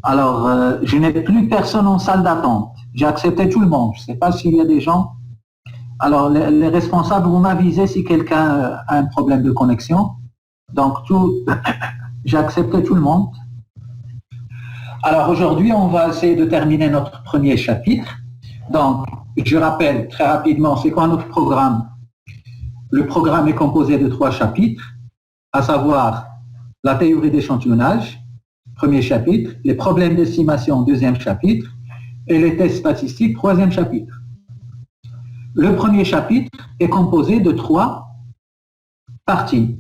Alors, je n'ai plus personne en salle d'attente. J'ai accepté tout le monde. Je ne sais pas s'il y a des gens. Alors, les responsables vont m'aviser si quelqu'un a un problème de connexion. Donc, j'ai accepté tout le monde. Alors, aujourd'hui, on va essayer de terminer notre premier chapitre. Donc, je rappelle très rapidement, c'est quoi notre programme? Le programme est composé de 3 chapitres, à savoir la théorie d'échantillonnage, premier chapitre, les problèmes d'estimation, deuxième chapitre, et les tests statistiques, troisième chapitre. Le premier chapitre est composé de 3 parties.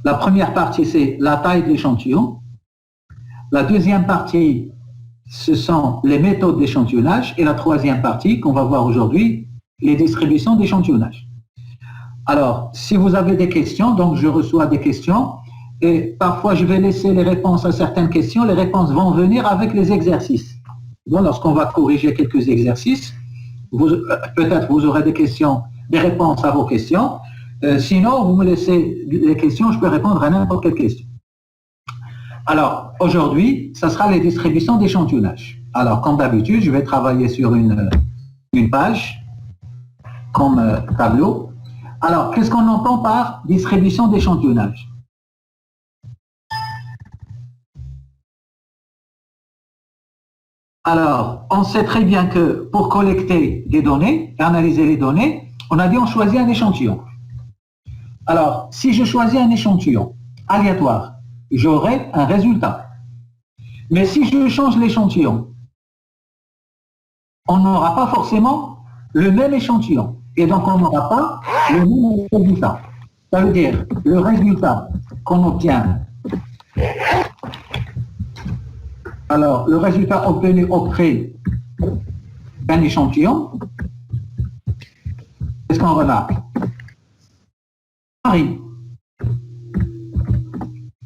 La première partie, c'est la taille de l'échantillon. La deuxième partie, ce sont les méthodes d'échantillonnage. Et la troisième partie, qu'on va voir aujourd'hui, les distributions d'échantillonnage. Alors, si vous avez des questions, donc je reçois des questions, et parfois je vais laisser les réponses à certaines questions, les réponses vont venir avec les exercices. Bon, lorsqu'on va corriger quelques exercices, peut-être vous aurez des questions, des réponses à vos questions. Sinon, vous me laissez les questions, je peux répondre à n'importe quelle question. Alors, aujourd'hui, ça sera les distributions d'échantillonnage. Alors, comme d'habitude, je vais travailler sur une page comme tableau. Alors, qu'est-ce qu'on entend par distribution d'échantillonnage? Alors, on sait très bien que pour collecter des données et analyser les données, on a dit on choisit un échantillon. Alors, si je choisis un échantillon aléatoire, j'aurai un résultat. Mais si je change l'échantillon, on n'aura pas forcément le même échantillon. Et donc, on n'aura pas le même résultat. Ça veut dire, le résultat qu'on obtient, alors, le résultat obtenu auprès d'un échantillon, qu'est-ce qu'on remarque? Varie.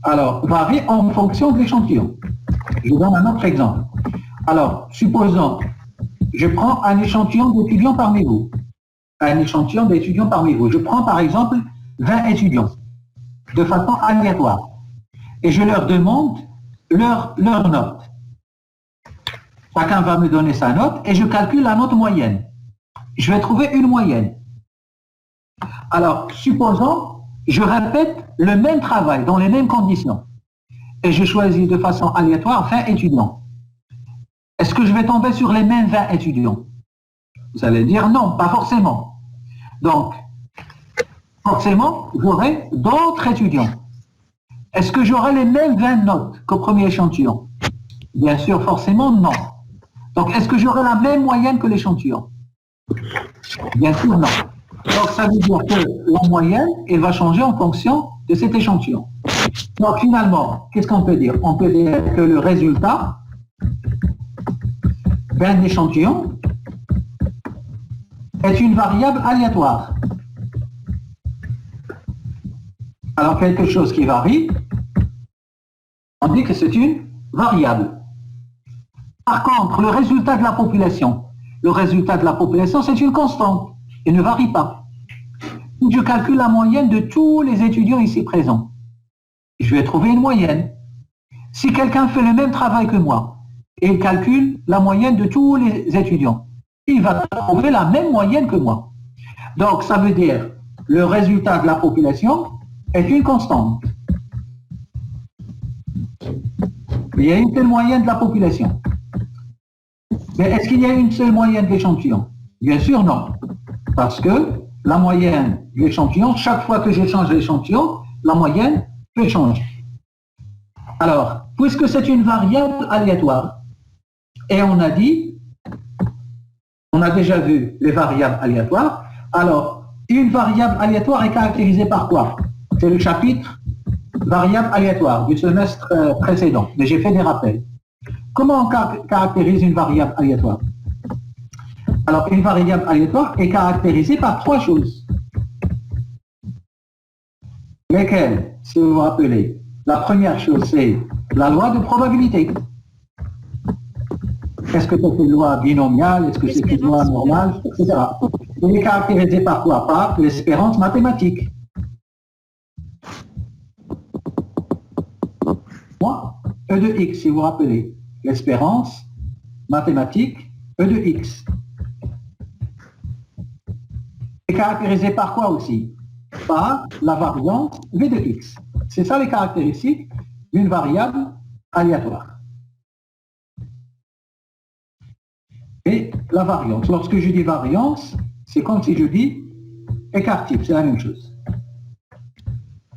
Alors, varie en fonction de l'échantillon. Je vous donne un autre exemple. Alors, supposons, je prends un échantillon d'étudiants parmi vous. Un échantillon d'étudiants parmi vous. Je prends par exemple 20 étudiants de façon aléatoire. Et je leur demande leur note. Chacun va me donner sa note et je calcule la note moyenne. Je vais trouver une moyenne. Alors, supposons, je répète le même travail dans les mêmes conditions et je choisis de façon aléatoire 20 étudiants. Est-ce que je vais tomber sur les mêmes 20 étudiants? Vous allez dire non, pas forcément. Donc, forcément, j'aurai d'autres étudiants. Est-ce que j'aurai les mêmes 20 notes qu'au premier échantillon? Bien sûr, forcément, non. Donc, est-ce que j'aurai la même moyenne que l'échantillon? Bien sûr, non. Donc, ça veut dire que la moyenne, elle va changer en fonction de cet échantillon. Donc, finalement, qu'est-ce qu'on peut dire? On peut dire que le résultat d'un échantillon est une variable aléatoire. Alors, quelque chose qui varie, on dit que c'est une variable. Par contre, le résultat de la population, c'est une constante. Il ne varie pas. Si je calcule la moyenne de tous les étudiants ici présents, je vais trouver une moyenne. Si quelqu'un fait le même travail que moi, et il calcule la moyenne de tous les étudiants, il va trouver la même moyenne que moi. Donc, ça veut dire le résultat de la population est une constante. Il y a une seule moyenne de la population. Mais est-ce qu'il y a une seule moyenne de l'échantillon? Bien sûr, non. Parce que la moyenne de l'échantillon, chaque fois que je change l'échantillon, la moyenne peut changer. Alors, puisque c'est une variable aléatoire, et on a dit, on a déjà vu les variables aléatoires, alors, une variable aléatoire est caractérisée par quoi? C'est le chapitre variable aléatoire du semestre précédent, mais j'ai fait des rappels. Comment on caractérise une variable aléatoire? Alors, une variable aléatoire est caractérisée par 3 choses. Lesquelles, si vous vous rappelez? La première chose, c'est la loi de probabilité. Est-ce que c'est une loi binomiale? Est-ce que c'est une loi normale? Etc. Elle est caractérisée par quoi? Par l'espérance mathématique. Moi, E de x, si vous vous rappelez. l'espérance mathématique E de x. est caractérisé par quoi aussi? Par la variance V de x. C'est ça les caractéristiques d'une variable aléatoire. Et la variance. Lorsque je dis variance, c'est comme si je dis écart type, c'est la même chose.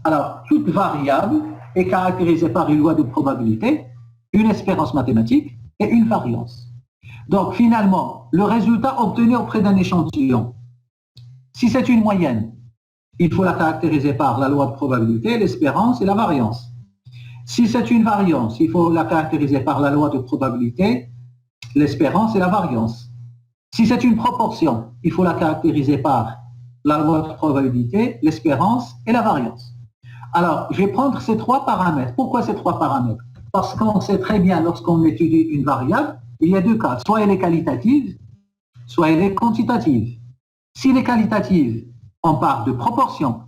Alors, toute variable est caractérisée par une loi de probabilité, une espérance mathématique et une variance. Donc, finalement, le résultat obtenu auprès d'un échantillon, si c'est une moyenne, il faut la caractériser par la loi de probabilité, l'espérance et la variance. Si c'est une variance, il faut la caractériser par la loi de probabilité, l'espérance et la variance. Si c'est une proportion, il faut la caractériser par la loi de probabilité, l'espérance et la variance. Alors, je vais prendre ces trois paramètres. Pourquoi ces trois paramètres? Parce qu'on sait très bien, lorsqu'on étudie une variable, il y a deux cas. Soit elle est qualitative, soit elle est quantitative. Si elle est qualitative, on parle de proportion.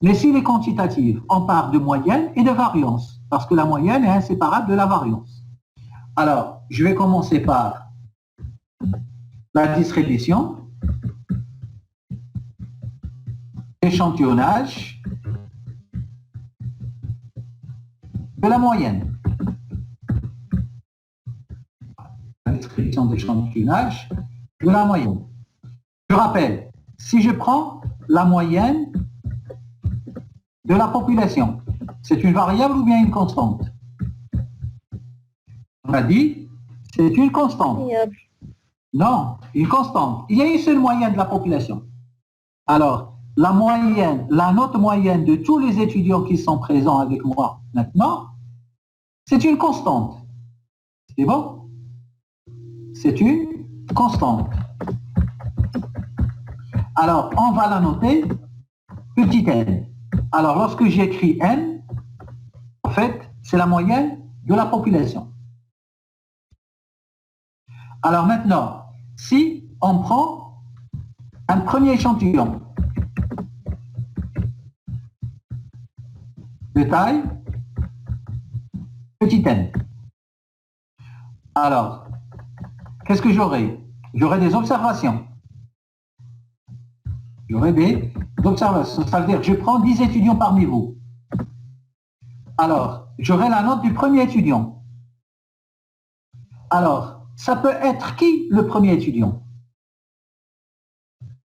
Mais si elle est quantitative, on parle de moyenne et de variance. Parce que la moyenne est inséparable de la variance. Alors, je vais commencer par la distribution, l'échantillonnage de la moyenne. La distribution d'échantillonnage de la moyenne. Je rappelle, si je prends la moyenne de la population, c'est une variable ou bien une constante? On a dit, c'est une constante. Non, une constante. Il y a une seule moyenne de la population. Alors, la moyenne, la note moyenne de tous les étudiants qui sont présents avec moi maintenant, c'est une constante. C'est bon? C'est une constante. Alors, on va la noter petit n. Alors, lorsque j'écris n, en fait, c'est la moyenne de la population. Alors maintenant, si on prend un premier échantillon de taille petit n, alors, qu'est-ce que j'aurai? J'aurai des observations. J'aurai des observations. Ça veut dire que je prends 10 étudiants parmi vous. Alors, j'aurai la note du premier étudiant. Alors, ça peut être qui le premier étudiant?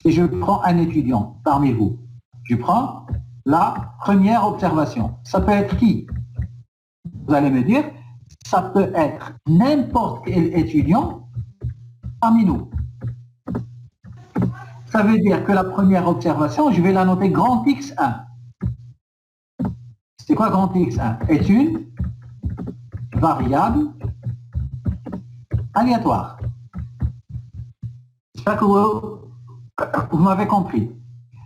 Et je prends un étudiant parmi vous. Je prends la première observation. Ça peut être qui? Vous allez me dire, ça peut être n'importe quel étudiant parmi nous. Ça veut dire que la première observation, je vais la noter grand X1. C'est quoi grand X1? Est une variable aléatoire. J'espère que vous m'avez compris.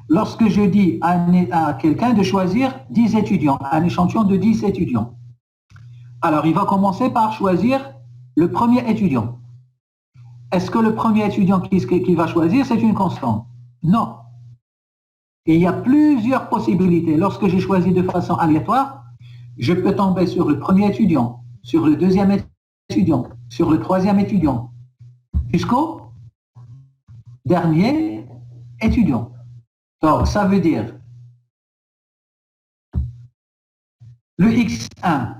Lorsque je dis à quelqu'un de choisir 10 étudiants, un échantillon de 10 étudiants, alors il va commencer par choisir le premier étudiant. Est-ce que le premier étudiant qu'il va choisir, c'est une constante? Non. Et il y a plusieurs possibilités. Lorsque j'ai choisi de façon aléatoire, je peux tomber sur le premier étudiant, sur le deuxième étudiant, sur le troisième étudiant, jusqu'au dernier étudiant. Donc, ça veut dire le X1,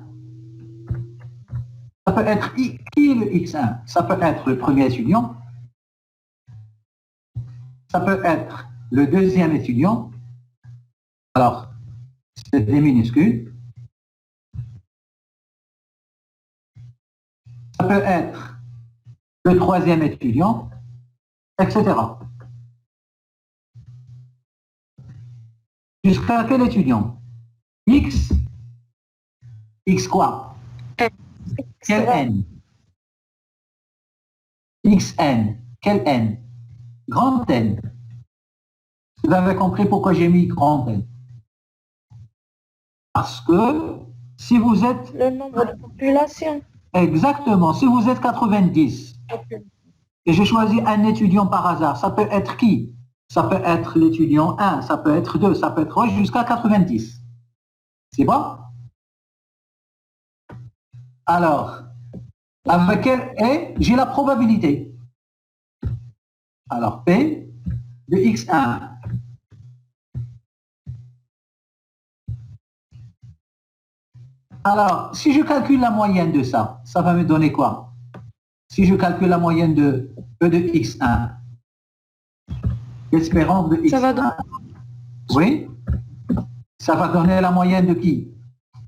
ça peut être qui le X1? Ça peut être le premier étudiant, ça peut être le deuxième étudiant, alors c'est des minuscules, ça peut être le troisième étudiant, etc. Jusqu'à quel étudiant? X? X quoi? Quel n? Xn. Quel n? Grand N. Vous avez compris pourquoi j'ai mis grand N? Parce que si vous êtes... Le nombre de population. Exactement. Si vous êtes 90 et je choisis un étudiant par hasard, ça peut être qui? Ça peut être l'étudiant 1, ça peut être 2, ça peut être 3, jusqu'à 90. C'est bon? Alors, avec elle, et j'ai la probabilité. Alors, P de X1. Alors, si je calcule la moyenne de ça, ça va me donner quoi? Si je calcule la moyenne de E de X1, l'espérance de X1, Ça va donner... oui, ça va donner la moyenne de qui?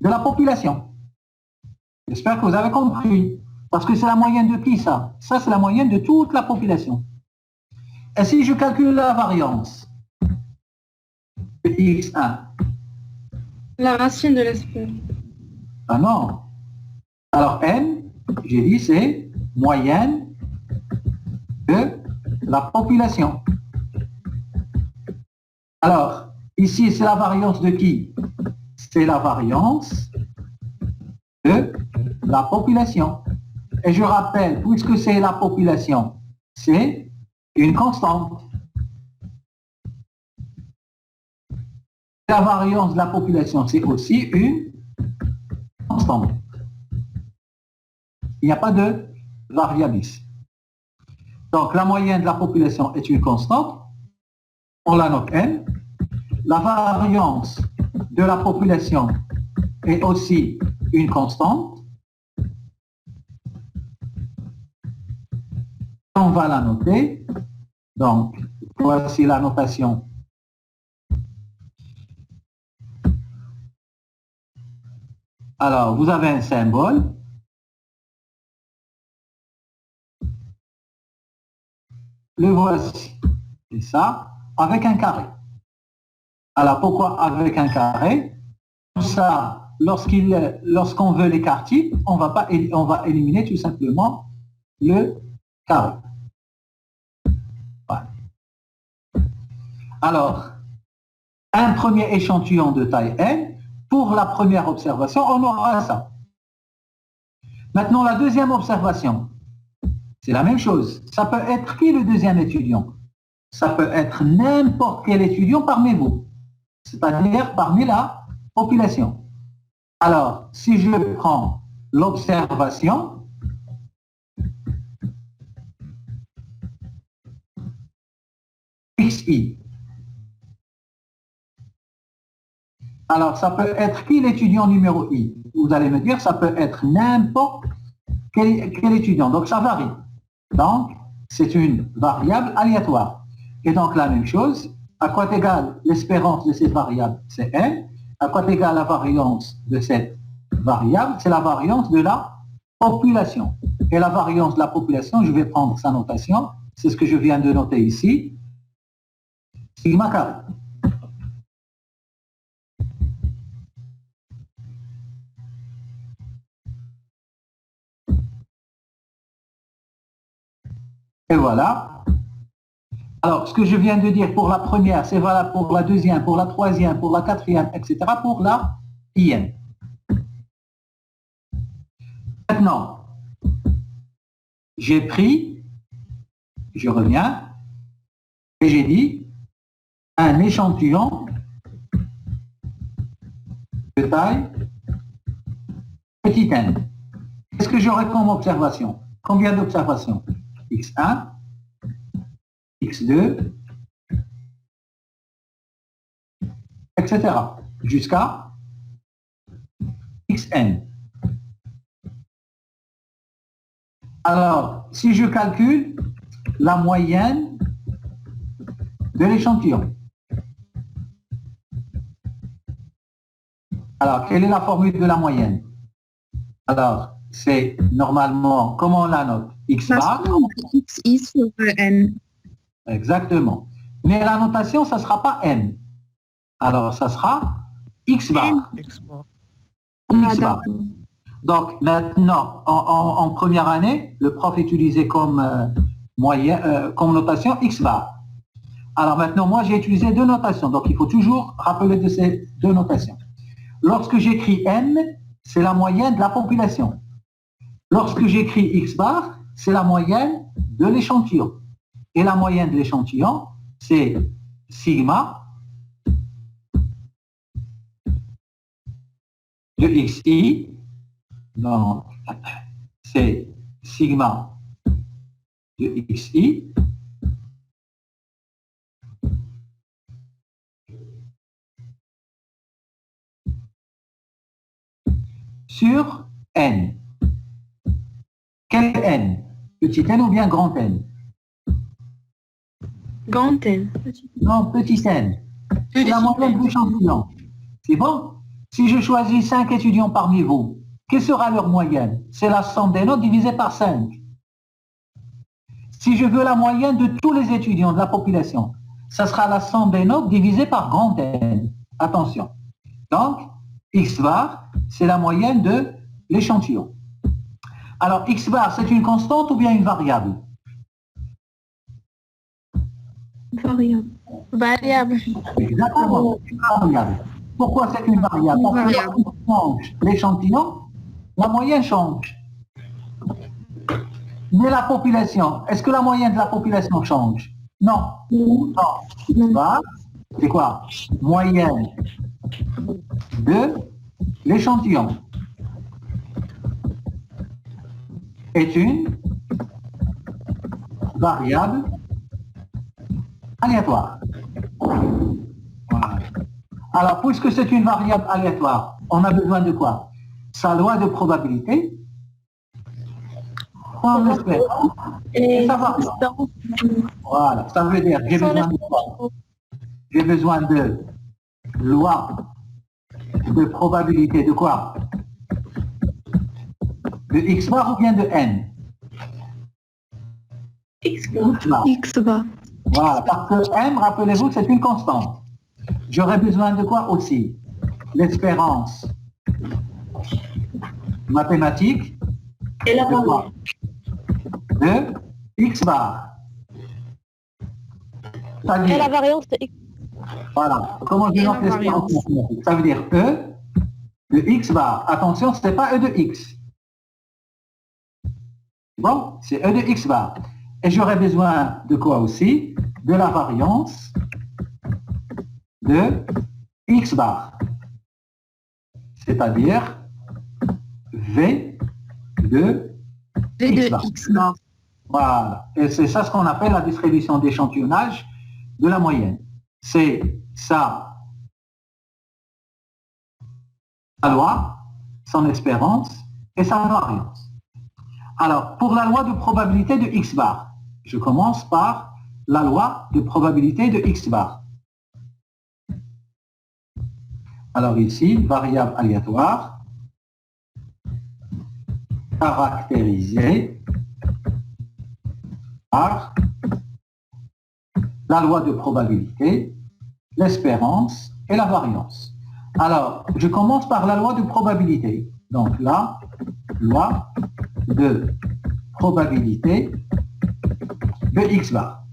De la population. J'espère que vous avez compris. Parce que c'est la moyenne de qui ça? Ça, c'est la moyenne de toute la population. Et si je calcule la variance de X1? La racine de l'espérance. Ah non. Alors M, j'ai dit, c'est moyenne de la population. Alors, ici, c'est la variance de qui? C'est la variance de la population. Et je rappelle, puisque c'est la population, c'est une constante. La variance de la population, c'est aussi une constante. Il n'y a pas de variable ici. Donc, la moyenne de la population est une constante. On la note N. La variance de la population est aussi une constante. On va la noter. Donc, voici la notation. Alors, vous avez un symbole. Le voici. C'est ça, avec un carré. Alors, pourquoi avec un carré? Comme ça, lorsqu'on veut l'écarter, on va éliminer tout simplement le carré. Voilà. Alors, un premier échantillon de taille n, pour la première observation, on aura ça. Maintenant, la deuxième observation, c'est la même chose. Ça peut être qui le deuxième étudiant? Ça peut être n'importe quel étudiant parmi vous, c'est-à-dire parmi la population. Alors, si je prends l'observation, XI. Alors, ça peut être qui l'étudiant numéro I? Vous allez me dire, ça peut être n'importe quel étudiant. Donc, ça varie. Donc, c'est une variable aléatoire. Et donc, la même chose, à quoi est égale l'espérance de cette variable? C'est N. À quoi est égale la variance de cette variable? C'est la variance de la population. Et la variance de la population, je vais prendre sa notation. C'est ce que je viens de noter ici. Sigma carré. Et voilà. Alors, ce que je viens de dire pour la première, c'est valable pour la deuxième, pour la troisième, pour la quatrième, etc., pour la IN. Maintenant, j'ai pris, je reviens, et j'ai dit un échantillon de taille petit n. Qu'est-ce que j'aurai comme observation? Combien d'observations? X1, X2, etc. Jusqu'à Xn. Alors, si je calcule la moyenne de l'échantillon, alors, quelle est la formule de la moyenne? Alors, c'est normalement, comment on la note? X bar. XI sur N. Exactement. Mais la notation, ça ne sera pas N. Alors, ça sera X bar. X bar. Donc, maintenant, en première année, le prof utilisait comme, comme notation X bar. Alors maintenant, moi, j'ai utilisé deux notations. Donc, il faut toujours rappeler de ces deux notations. Lorsque j'écris N, c'est la moyenne de la population. Lorsque j'écris X bar, c'est la moyenne de l'échantillon. Et la moyenne de l'échantillon, c'est sigma de XI. Donc, c'est sigma de xi sur n. Quel n? Petit n ou bien grand n? Grand N. Non, petit n. C'est la moyenne de l'échantillon. C'est bon? Si je choisis 5 étudiants parmi vous, quelle sera leur moyenne? C'est la somme des notes divisée par 5. Si je veux la moyenne de tous les étudiants de la population, ça sera la somme des notes divisée par grand N. Attention. Donc, x bar, c'est la moyenne de l'échantillon. Alors, x bar, c'est une constante ou bien une variable? Variable. Variable. Exactement, une variable. Pourquoi c'est une variable? Parce que Variable. lorsqu'on change l'échantillon, la moyenne change. Mais la population, est-ce que la moyenne de la population change? Non. Non. Non. X bar, c'est quoi? Moyenne de l'échantillon est une variable aléatoire. Voilà. Alors, puisque c'est une variable aléatoire, on a besoin de quoi? Sa loi de probabilité, on l'espère, et sa variance. Voilà, ça veut dire j'ai besoin de quoi? J'ai besoin de loi de probabilité de quoi? De x bar ou bien de n? X bar. X bar. Voilà, parce que m, rappelez-vous, c'est une constante. J'aurais besoin de quoi aussi? L'espérance mathématique Et la de quoi? De x bar. Et la C'est-à-dire, variance de x. voilà, comment je note l'espérance mathématique? Ça veut dire e de x bar. Attention, ce n'est pas e de x. Bon, c'est e de x bar. Et j'aurais besoin de quoi aussi? De la variance de x bar. C'est-à-dire v de V X de bar. X bar. Voilà. Et c'est ça ce qu'on appelle la distribution d'échantillonnage de la moyenne. C'est ça, sa loi, son espérance et sa variance. Alors, pour la loi de probabilité de x bar, je commence par la loi de probabilité de x bar. Alors ici, variable aléatoire, caractérisée par la loi de probabilité, l'espérance et la variance. Alors, je commence par la loi de probabilité. Donc la loi de probabilité de x bar.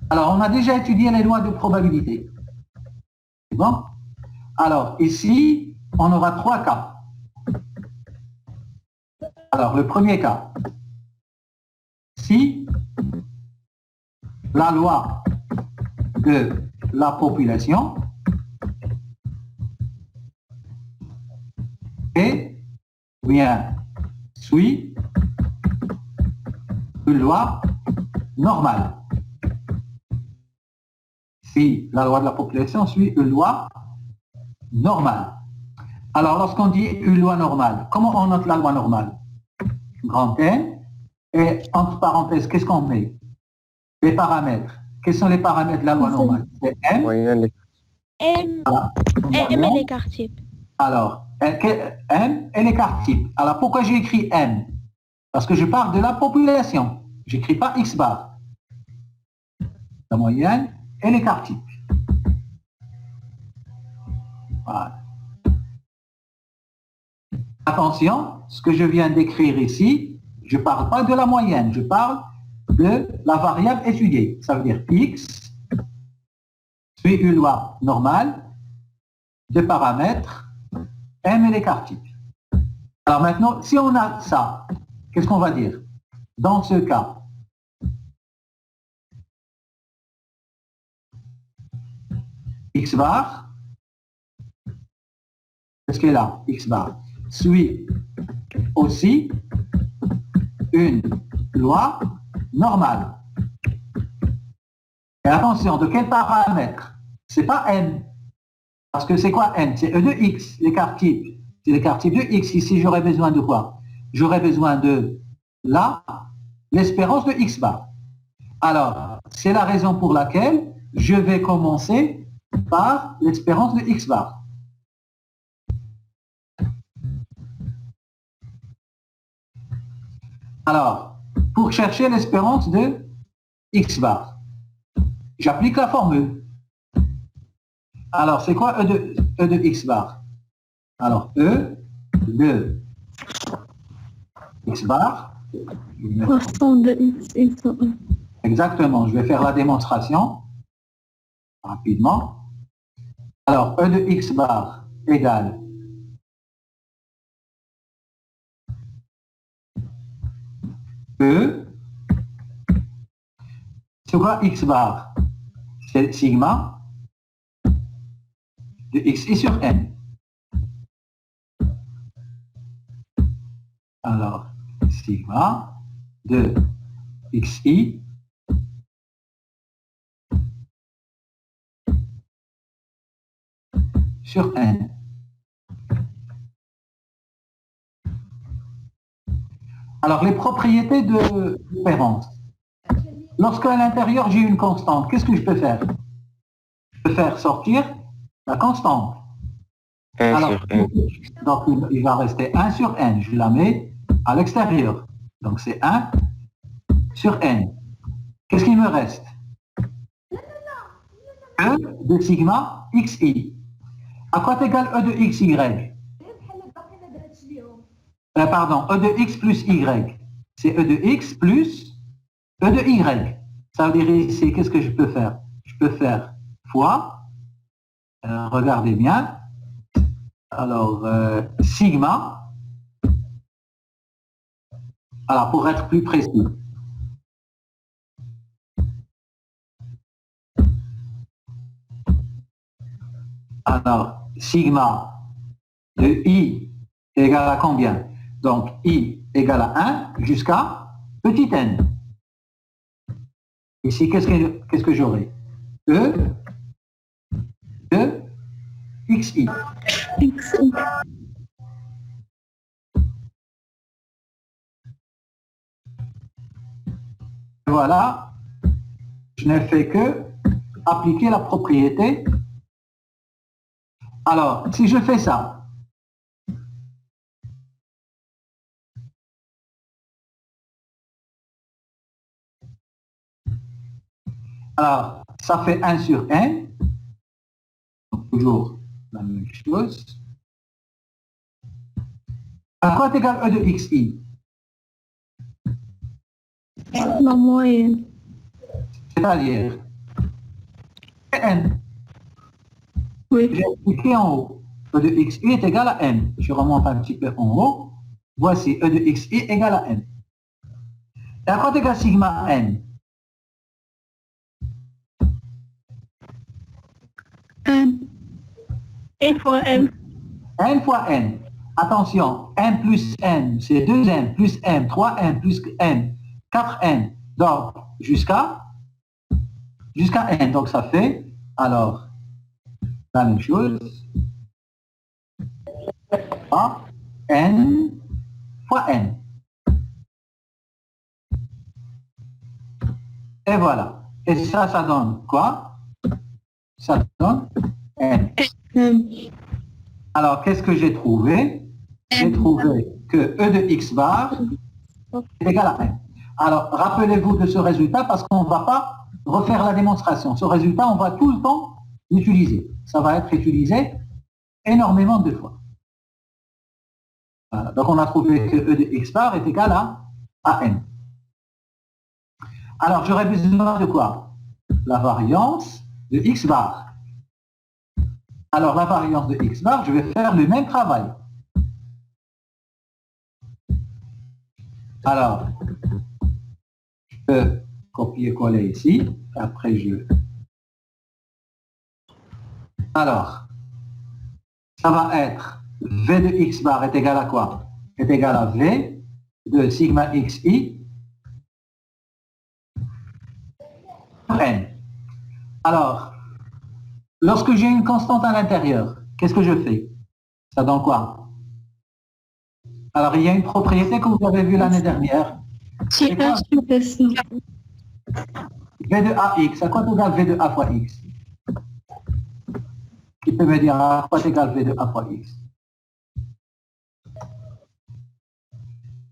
Alors, on a déjà étudié les lois de probabilité. C'est bon? Alors, ici, on aura 3 cas. Alors, le premier cas, si la loi de la population est, ou bien, suit une loi normale. Si la loi de la population suit une loi normale. Alors, lorsqu'on dit une loi normale, comment on note la loi normale? Grand N, et entre parenthèses, qu'est-ce qu'on met? Les paramètres. Quels sont les paramètres de la loi normale? C'est M. M, Voilà. M et l'écart type. Alors, M et l'écart type. Alors, pourquoi j'ai écrit M? Parce que je parle de la population. Je n'écris pas X bar. La moyenne et l'écart type. Voilà. Attention, ce que je viens d'écrire ici, je ne parle pas de la moyenne, je parle de la variable étudiée. Ça veut dire X suit une loi normale de paramètres M et l'écart type. Alors maintenant, si on a ça, qu'est-ce qu'on va dire? Dans ce cas, X bar, qu'est-ce qu'il est là? X bar suit aussi une loi normale. Et attention, de quel paramètre? C'est pas n. Parce que c'est quoi n? C'est e de x, l'écart type. C'est l'écart type de x. Ici, j'aurais besoin de quoi? J'aurais besoin de l'espérance de x bar. Alors, c'est la raison pour laquelle je vais commencer par l'espérance de x bar. Alors, pour chercher l'espérance de x bar, j'applique la formule. Alors, c'est quoi E de x bar? Alors, E de x bar. Croissant de X et son E. Exactement, je vais faire la démonstration rapidement. Alors, E de x bar égale E. C'est quoi x bar? C'est sigma de xi sur n. Alors, sigma de xi sur n. Alors, les propriétés de l'espérance. Lorsqu'à l'intérieur, j'ai une constante, qu'est-ce que je peux faire? Je peux faire sortir la constante. 1 Alors, sur n. donc, il va rester 1 sur n. Je la mets à l'extérieur. Donc, c'est 1 sur n. Qu'est-ce qu'il me reste? E de sigma xi. À quoi est égal E de xy? Pardon, E de x plus y. C'est E de x plus E de y. Ça veut dire ici, qu'est-ce que je peux faire? Je peux faire fois, regardez bien, alors sigma, alors pour être plus précis. Alors, sigma de i égale à combien? Donc, i égale à 1 jusqu'à petit n. Ici, qu'est-ce que j'aurai? E de xi. XI. Voilà, je n'ai fait que appliquer la propriété. Alors, si je fais ça, alors, ça fait 1 sur n, donc toujours la même chose. À quoi est égal E de xi? La moyenne. C'est-à-dire n. Oui. J'ai expliqué en haut. E de xi est égal à n. Je remonte un petit peu en haut. Voici E de xi égale à n. Et à quoi est égal sigma n? 1. Et fois M. n fois n. Attention, n plus n, c'est 2n plus n, 3n plus n, 4n. Donc, jusqu'à n. Donc, ça fait, alors, la même chose. N fois n. Et voilà. Et ça donne quoi? Ça donne n. Alors, qu'est-ce que j'ai trouvé? J'ai trouvé que E de x bar est égal à n. Alors, rappelez-vous de ce résultat parce qu'on ne va pas refaire la démonstration. Ce résultat, on va tout le temps l'utiliser. Ça va être utilisé énormément de fois. Voilà. Donc, on a trouvé que E de x bar est égal à n. Alors, j'aurais besoin de quoi? La variance de x bar. Alors, la variance de x bar, je vais faire le même travail. Alors, je peux copier-coller ici. Après, je Alors, ça va être V de x bar est égal à quoi? Est égal à V de sigma xi n. Alors, lorsque j'ai une constante à l'intérieur, qu'est-ce que je fais? Ça donne quoi? Alors, il y a une propriété que vous avez vue l'année dernière. C'est 1 sur S. V de ax, à quoi égale V de a fois x? Qui peut me dire à quoi égale V de a fois x?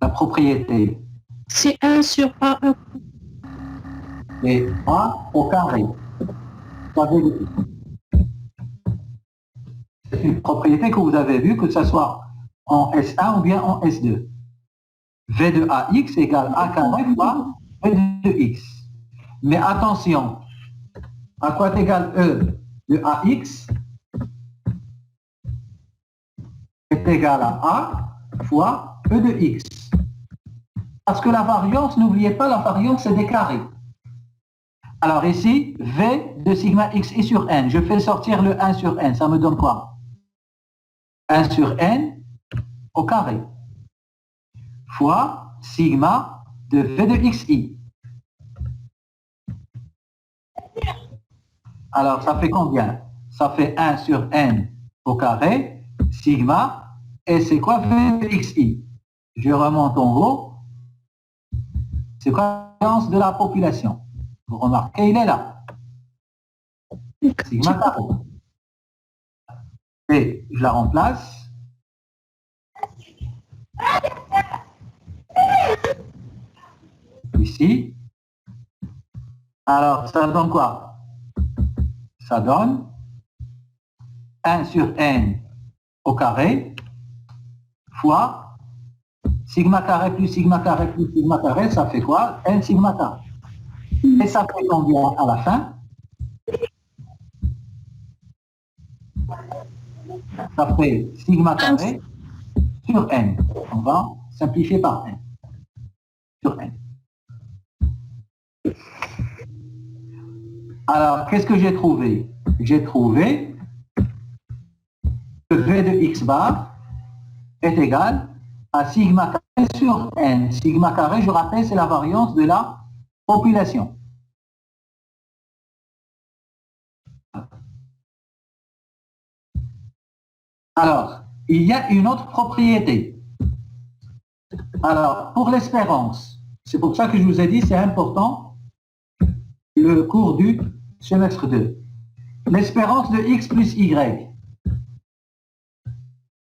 La propriété C'est 1 sur A. est a au carré. Ça veut dire- C'est une propriété que vous avez vue, que ce soit en S1 ou bien en S2. V de ax égale a carré fois V de x. Mais attention, à quoi égale E de ax est égal à A fois E de x. Parce que la variance, n'oubliez pas, la variance c'est des carrés. Alors ici, V de sigma xi sur n, je fais sortir le 1 sur n, ça me donne quoi? 1 sur n au carré fois sigma de V de xi. Alors ça fait combien? Ça fait 1 sur n au carré, sigma, et c'est quoi V de xi? Je remonte en haut. C'est quoi la variance de la population? Vous remarquez, il est là. Sigma carré. Et je la remplace. Ici. Alors, ça donne quoi? Ça donne 1 sur n au carré fois sigma carré plus sigma carré plus sigma carré, ça fait quoi? N sigma carré. Et ça fait combien à la fin? Ça fait sigma carré sur n. On va simplifier par n. Sur n. Alors, qu'est-ce que j'ai trouvé? J'ai trouvé que V de x bar est égal à sigma carré sur n. Sigma carré, je rappelle, c'est la variance de la population. Alors, il y a une autre propriété. Alors, pour l'espérance, c'est pour ça que je vous ai dit, c'est important, le cours du semestre 2. L'espérance de x plus y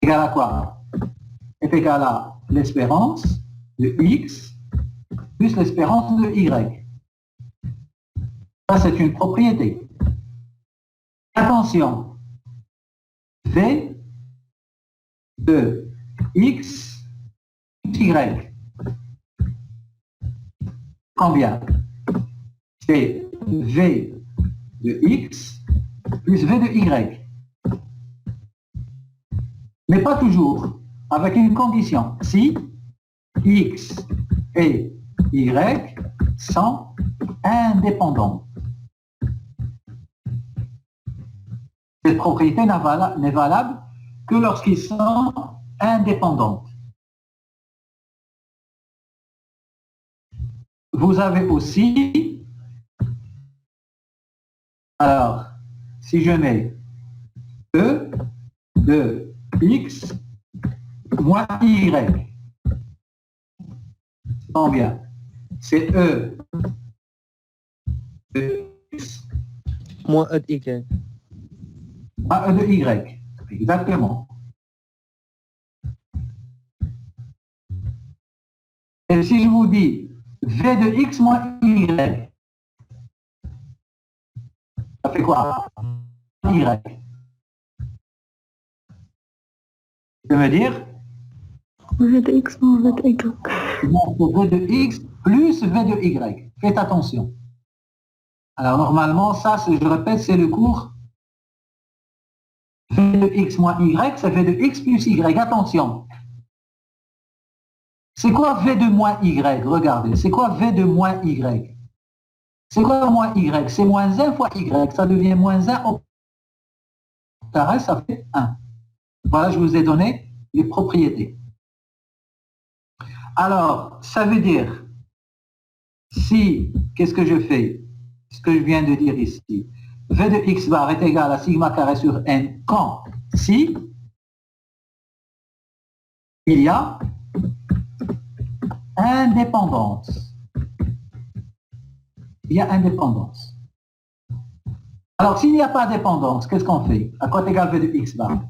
égale à quoi? Est égale à l'espérance de x plus l'espérance de y. Ça, c'est une propriété. Attention, v de x plus y. Combien? C'est v de x plus v de y. Mais pas toujours, avec une condition. Si x et y sont indépendants. Cette propriété n'est valable que lorsqu'ils sont indépendants. Vous avez aussi, alors, si je mets E de x moins y, c'est combien? C'est E de x moins E de Y. moins E de y. Exactement. Et si je vous dis V de x moins y, ça fait quoi? Y. Tu peux me dire? V de X moins V de Y. V de x plus V de y. Faites attention. Alors normalement, ça, je répète, c'est le cours V de x moins y, c'est V de x plus y. Attention. C'est quoi V de moins y? Regardez, c'est quoi V de moins y? C'est quoi moins y? C'est moins 1 fois y, ça devient moins 1 au carré, ça fait 1. Voilà, je vous ai donné les propriétés. Alors, ça veut dire, si, qu'est-ce que je fais? Ce que je viens de dire ici. V de x bar est égal à sigma carré sur n quand? Si il y a indépendance. Il y a indépendance. Alors, s'il n'y a pas de dépendance, qu'est-ce qu'on fait? À quoi est égal V de x bar?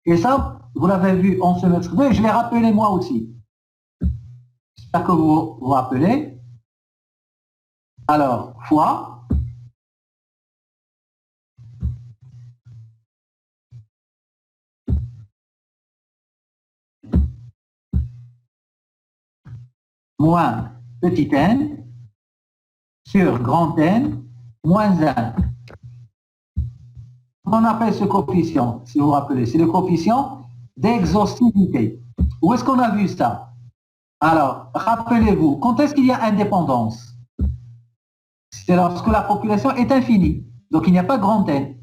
Et ça, vous l'avez vu en semestre 2, et je l'ai rappelé moi aussi. J'espère que vous vous rappelez. Alors, fois moins petit n sur grand N moins 1. On appelle ce coefficient, si vous vous rappelez, c'est le coefficient d'exhaustivité. Où est-ce qu'on a vu ça? Alors, rappelez-vous, quand est-ce qu'il y a indépendance? C'est lorsque la population est infinie, donc il n'y a pas grand N.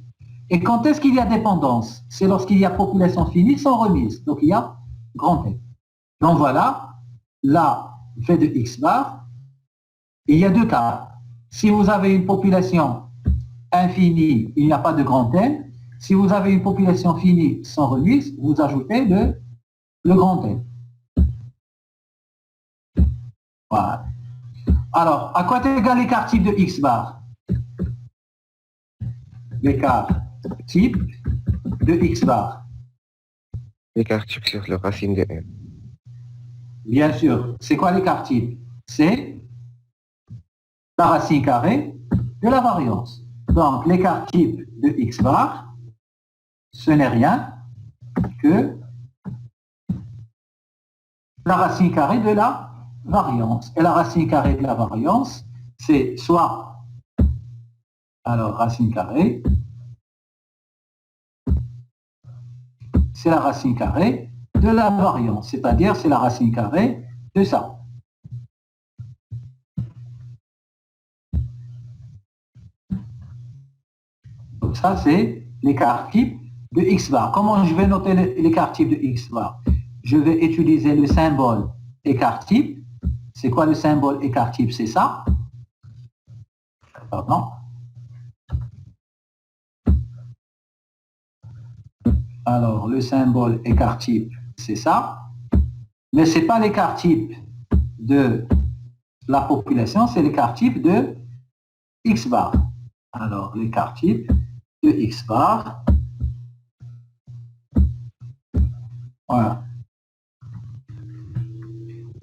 Et quand est-ce qu'il y a dépendance? C'est lorsqu'il y a population finie sans remise, donc il y a grand N. Donc voilà, là, V de x bar, il y a deux cas. Si vous avez une population infinie, il n'y a pas de grand N. Si vous avez une population finie sans remise, vous ajoutez le grand N. Voilà. Alors, à quoi est égal l'écart type de x bar? L'écart type de x bar. L'écart type sur la racine de n. Bien sûr. C'est quoi l'écart type? C'est la racine carrée de la variance. Donc, l'écart type de x bar, ce n'est rien que la racine carrée de la variance. Et la racine carrée de la variance, c'est soit, alors racine carrée, c'est la racine carrée de la variance, c'est-à-dire c'est la racine carrée de ça. Donc ça, c'est l'écart type de x bar. Comment je vais noter l'écart type de x bar? Je vais utiliser le symbole écart type. C'est quoi le symbole écart type? C'est ça. Pardon. Alors, le symbole écart type, c'est ça. Mais ce n'est pas l'écart type de la population, c'est l'écart type de x bar. Alors, l'écart type de x bar. Voilà.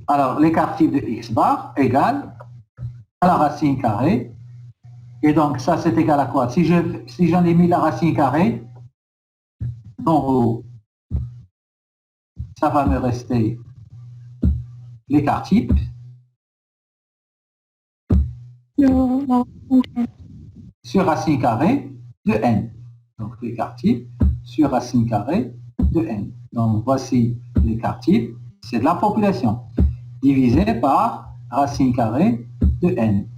Alors, l'écart type de x bar égale à la racine carrée. Et donc, ça, c'est égal à quoi? Si j'en ai mis la racine carrée en haut, ça va me rester l'écart type sur racine carrée de n. Donc, l'écart type sur racine carrée de n. Donc, voici l'écart type, c'est de la population, divisé par racine carrée de n.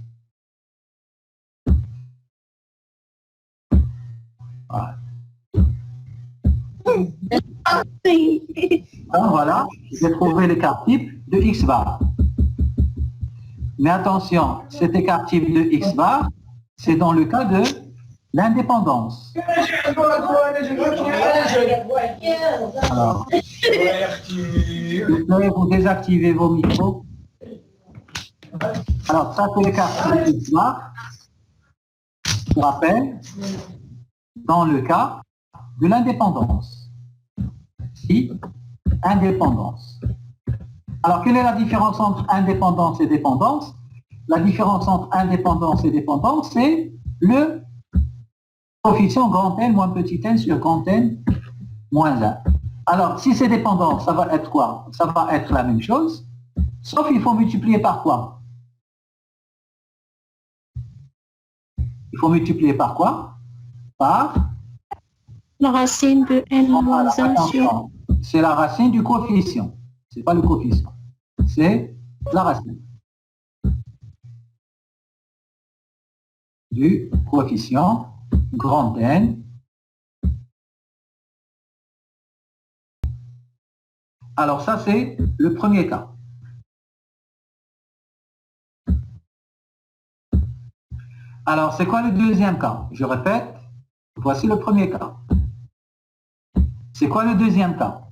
Voilà. Donc, voilà, j'ai trouvé l'écart type de x bar. Mais attention, cet écart type de x bar, c'est dans le cas de l'indépendance. Alors, vous désactivez vos micros. Alors, ça c'est l'écart type de x bar. Je rappelle, dans le cas de l'indépendance. Si, indépendance. Alors, quelle est la différence entre indépendance et dépendance? La différence entre indépendance et dépendance, c'est le coefficient grand N moins petit n sur grand N moins 1. Alors, si c'est dépendance, ça va être quoi? Ça va être la même chose, sauf il faut multiplier par quoi? Il faut multiplier par quoi? Par la racine de n moins 1 sur... C'est la racine du coefficient. C'est pas le coefficient. C'est la racine du coefficient grand N Alors ça, c'est le premier cas. Alors, c'est quoi le deuxième cas? Je répète, voici le premier cas. C'est quoi le deuxième cas?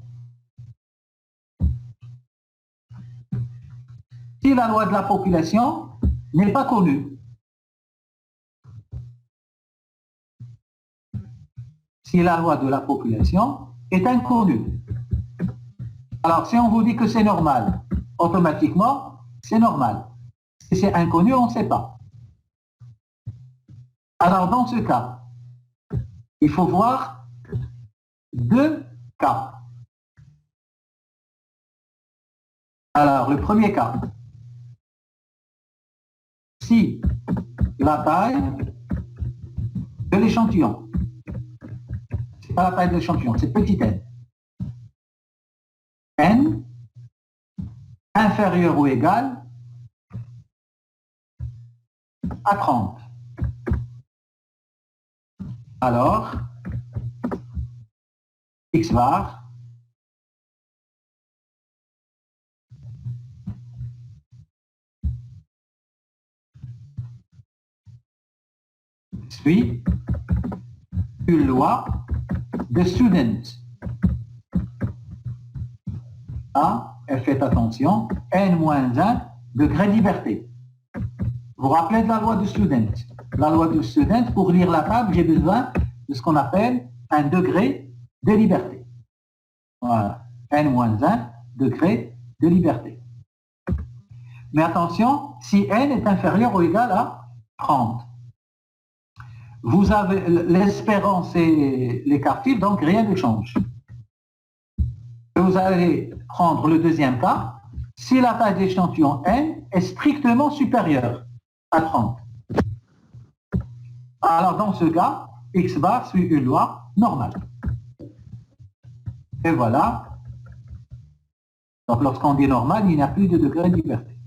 Si la loi de la population n'est pas connue, si la loi de la population est inconnue. Alors, si on vous dit que c'est normal, automatiquement, c'est normal. Si c'est inconnu, on ne sait pas. Alors, dans ce cas, il faut voir deux cas. Alors, le premier cas, si la taille de l'échantillon, c'est pas la taille de l'échantillon, c'est petit n, n inférieur ou égal à 30. Alors, x bar suit une loi de student. A, et faites attention, n-1 degré de liberté. Vous vous rappelez de la loi du student? La loi du student, pour lire la table, j'ai besoin de ce qu'on appelle un degré de liberté. Voilà, n-1 degré de liberté. Mais attention, si n est inférieur ou égal à 30, vous avez l'espérance et l'écart type, donc rien ne change. Vous allez prendre le deuxième cas, si la taille d'échantillon n est strictement supérieure à 30. Alors dans ce cas, x bar suit une loi normale. Et voilà. Donc lorsqu'on dit normal, il n'y a plus de degré de liberté.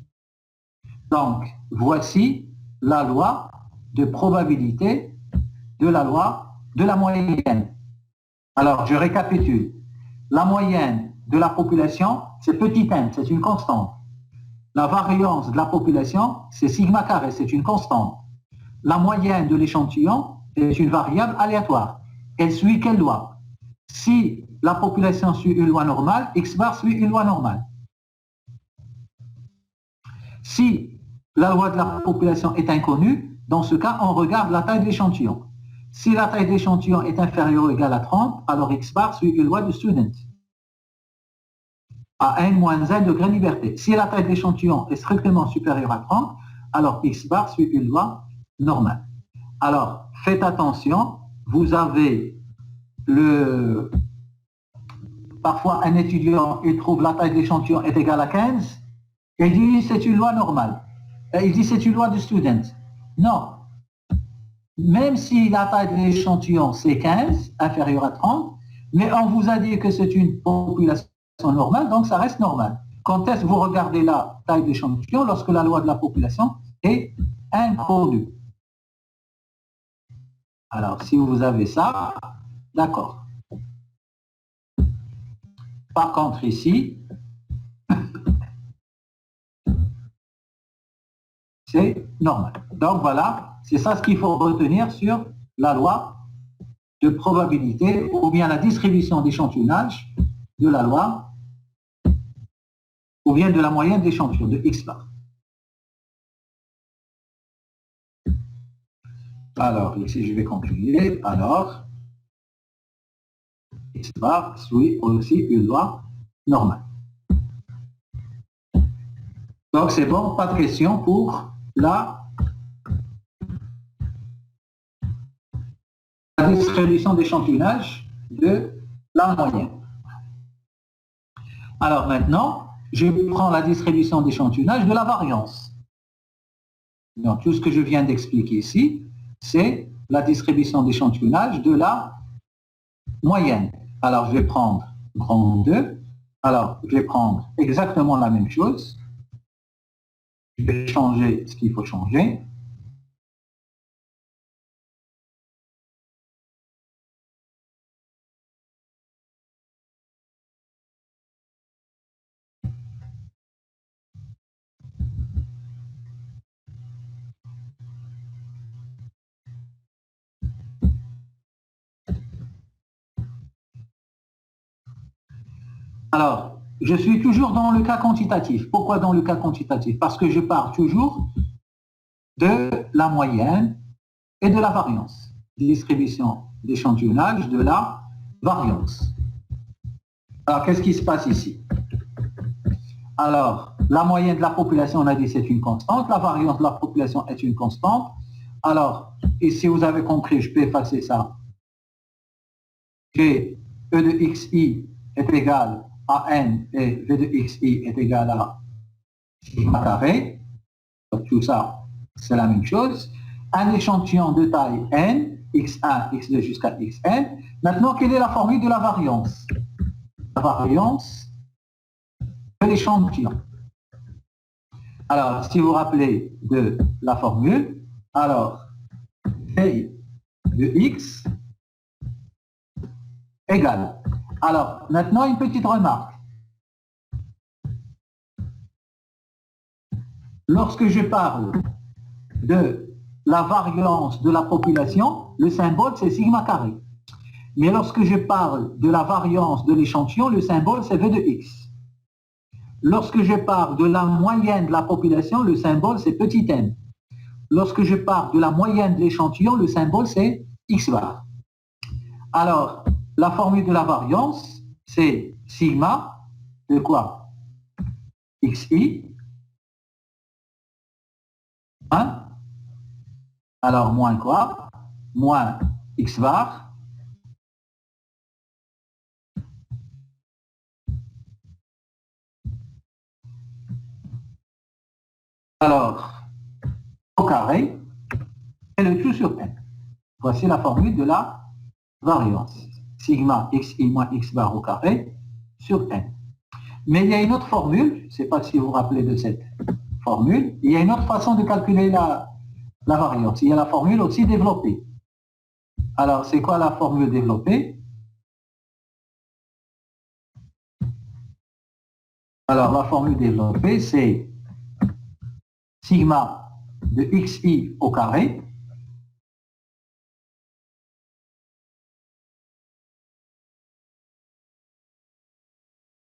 Donc voici la loi de probabilité de la loi de la moyenne. Alors je récapitule. La moyenne de la population, c'est petit n, c'est une constante. La variance de la population, c'est sigma carré, c'est une constante. La moyenne de l'échantillon est une variable aléatoire. Elle suit quelle loi? Si la population suit une loi normale, x bar suit une loi normale. Si la loi de la population est inconnue, dans ce cas, on regarde la taille de l'échantillon. Si la taille de l'échantillon est inférieure ou égale à 30, alors x bar suit une loi de student à n-1 degré de liberté. Si la taille de l'échantillon est strictement supérieure à 30, alors x bar suit une loi normale. Alors, faites attention, vous avez parfois un étudiant, il trouve la taille de l'échantillon est égale à 15, et il dit c'est une loi normale. Il dit c'est une loi de student. Non. Même si la taille de l'échantillon c'est 15, inférieur à 30, mais on vous a dit que c'est une population normale, donc ça reste normal. Quand est-ce que vous regardez la taille de l'échantillon? Lorsque la loi de la population est inconnue. Alors, si vous avez ça, d'accord. Par contre, ici, c'est normal. Donc voilà, c'est ça ce qu'il faut retenir sur la loi de probabilité ou bien la distribution d'échantillonnage de la loi ou bien de la moyenne d'échantillon de x bar. Alors, ici, je vais continuer. Alors, x bar suit aussi une loi normale. Donc, c'est bon, pas de question pour la distribution d'échantillonnage de la moyenne. Alors maintenant, je prends la distribution d'échantillonnage de la variance. Donc, tout ce que je viens d'expliquer ici, c'est la distribution d'échantillonnage de la moyenne. Alors, je vais prendre grand 2. Alors, je vais prendre exactement la même chose. Je vais changer ce qu'il faut changer. Alors, je suis toujours dans le cas quantitatif. Pourquoi dans le cas quantitatif? Parce que je pars toujours de la moyenne et de la variance. Distribution d'échantillonnage de la variance. Alors, qu'est-ce qui se passe ici? Alors, la moyenne de la population, on a dit c'est une constante. La variance de la population est une constante. Alors, ici, vous avez compris, je peux effacer ça. G E de xi est égal à n et V de xi est égal à sigma carré. Donc, tout ça, c'est la même chose. Un échantillon de taille n, x1, x2 jusqu'à xn. Maintenant, quelle est la formule de la variance? La variance de l'échantillon. Alors, si vous vous rappelez de la formule, alors, V de x égale. Alors, maintenant, une petite remarque. Lorsque je parle de la variance de la population, le symbole, c'est sigma carré. Mais lorsque je parle de la variance de l'échantillon, le symbole, c'est V de x. Lorsque je parle de la moyenne de la population, le symbole, c'est petit n. Lorsque je parle de la moyenne de l'échantillon, le symbole, c'est x bar. Alors, la formule de la variance, c'est sigma de quoi? Xi. Hein? Alors, moins quoi? Moins x bar. Alors, au carré, et le tout sur n. Voici la formule de la variance. Sigma xi moins x bar au carré sur n. Mais il y a une autre formule, je ne sais pas si vous vous rappelez de cette formule, il y a une autre façon de calculer la variance. Il y a la formule aussi développée. Alors, c'est quoi la formule développée? Alors, la formule développée, c'est sigma de xi au carré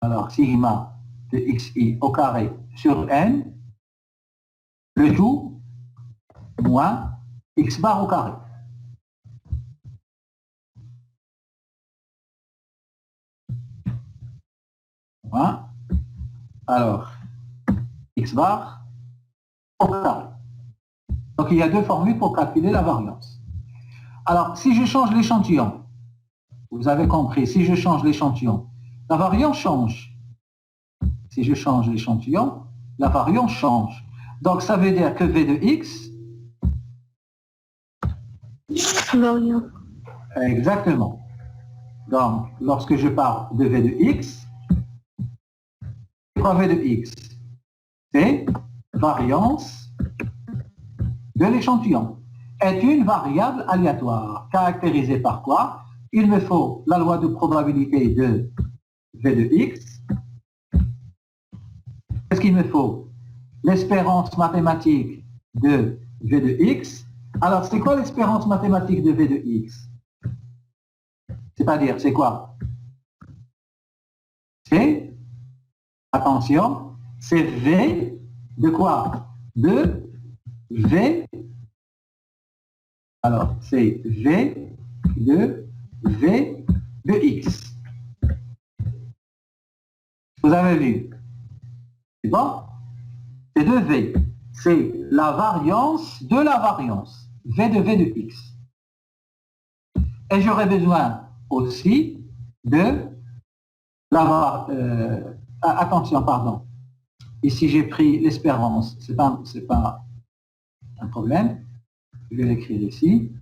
alors sigma de xi au carré sur n, le tout moins x bar au carré. Moins, alors x bar au carré. Donc il y a deux formules pour calculer la variance. Alors si je change l'échantillon, vous avez compris, si je change l'échantillon, la variance change. Si je change l'échantillon, la variance change. Donc ça veut dire que V de x... Variance. Exactement. Donc lorsque je parle de V de x, c'est quoi V de x? C'est variance de l'échantillon. Est une variable aléatoire. Caractérisée par quoi? Il me faut la loi de probabilité de V de x. Qu'est-ce qu'il me faut? L'espérance mathématique de V de x. Alors, c'est quoi l'espérance mathématique de V de x? C'est-à-dire, c'est quoi? C'est, attention, c'est V de quoi? De V. Alors, c'est V de V de x. Vous avez vu? C'est bon? C'est de V. C'est la variance de la variance. V de V de x. Et j'aurais besoin aussi de la... attention, pardon. Ici, j'ai pris l'espérance. C'est pas un problème. Je vais l'écrire ici.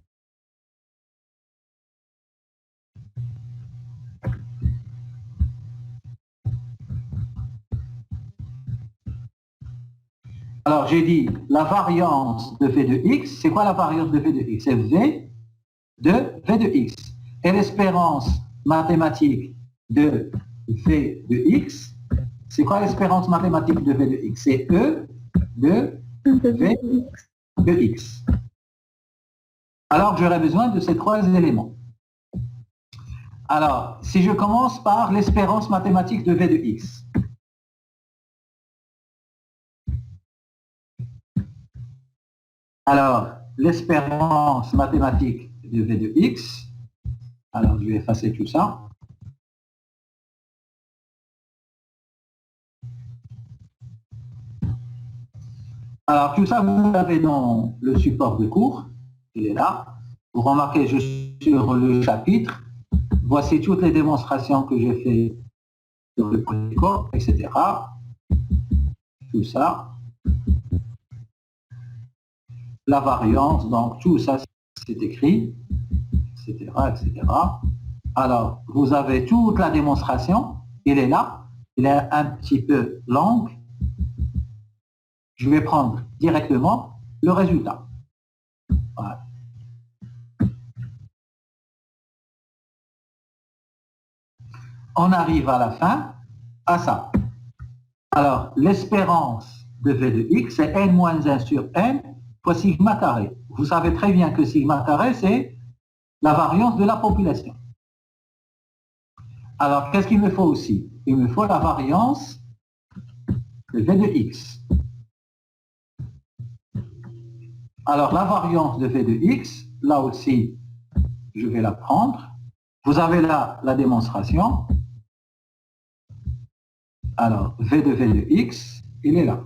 Alors, j'ai dit la variance de V de x. C'est quoi la variance de V de x? C'est V de V de x. Et l'espérance mathématique de V de x, c'est quoi l'espérance mathématique de V de x? C'est E de V de x. Alors, j'aurais besoin de ces trois éléments. Alors, si je commence par l'espérance mathématique de V de X. Alors, l'espérance mathématique de V de X. Alors, je vais effacer tout ça. Alors, tout ça, vous l'avez dans le support de cours. Il est là. Vous remarquez, je suis sur le chapitre. Voici toutes les démonstrations que j'ai faites sur le polygone, etc. Tout ça. La variance, donc tout ça, c'est écrit, etc., etc. Alors, vous avez toute la démonstration. Il est là. Il est un petit peu long. Je vais prendre directement le résultat. Voilà. On arrive à la fin, à ça. Alors, l'espérance de V de X, c'est n moins 1 sur n fois sigma carré. Vous savez très bien que sigma carré, c'est la variance de la population. Alors, qu'est-ce qu'il me faut aussi? Il me faut la variance de V de X. Alors, la variance de V de X, là aussi, je vais la prendre. Vous avez là la démonstration. Alors, V de X, il est là.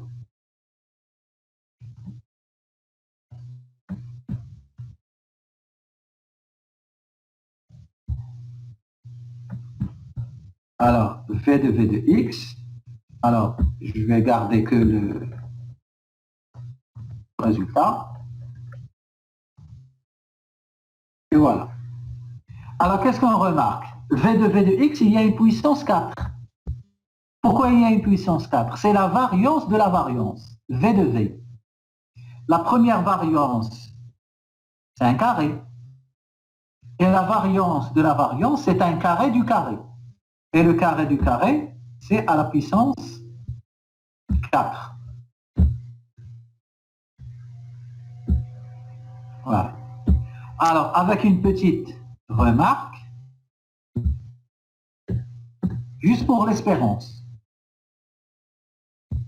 Alors, V de X, alors, je vais garder que le résultat. Et voilà. Alors, qu'est-ce qu'on remarque? V de X, il y a une puissance 4. Pourquoi il y a une puissance 4? C'est la variance de la variance, V de V. La première variance, c'est un carré. Et la variance de la variance, c'est un carré du carré. Et le carré du carré, c'est à la puissance 4. Voilà. Alors, avec une petite remarque, juste pour l'espérance.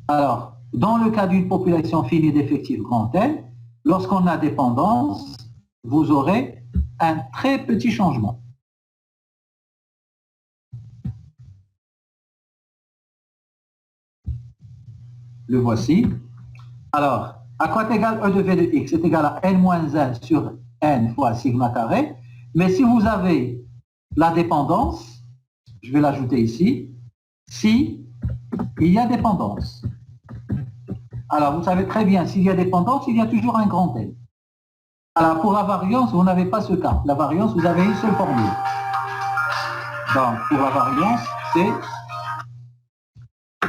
Alors, dans le cas d'une population finie d'effectifs grand N, lorsqu'on a dépendance, vous aurez un très petit changement. Le voici. Alors, à quoi est égal E de V de X? C'est égal à n moins 1 sur n fois sigma carré. Mais si vous avez la dépendance, je vais l'ajouter ici, si il y a dépendance. Alors, vous savez très bien, s'il y a dépendance, il y a toujours un grand N. Alors, pour la variance, vous n'avez pas ce cas. La variance, vous avez une seule formule. Donc, pour la variance, c'est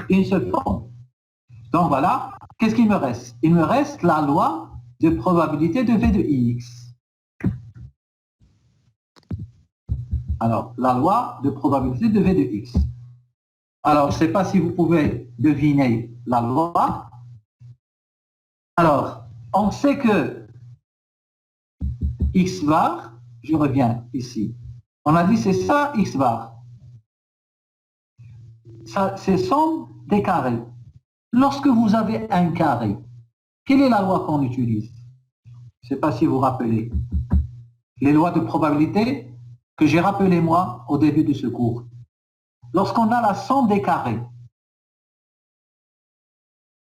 une seule forme. Donc, voilà. Qu'est-ce qu'il me reste? Il me reste la loi de probabilité de V de X. Alors, la loi de probabilité de V de X. Alors, je ne sais pas si vous pouvez deviner la loi. Alors, on sait que X bar, je reviens ici. On a dit c'est ça X bar. Ça, c'est somme des carrés. Lorsque vous avez un carré, quelle est la loi qu'on utilise? Je ne sais pas si vous vous rappelez. Les lois de probabilité que j'ai rappelées moi au début de ce cours. Lorsqu'on a la somme des carrés,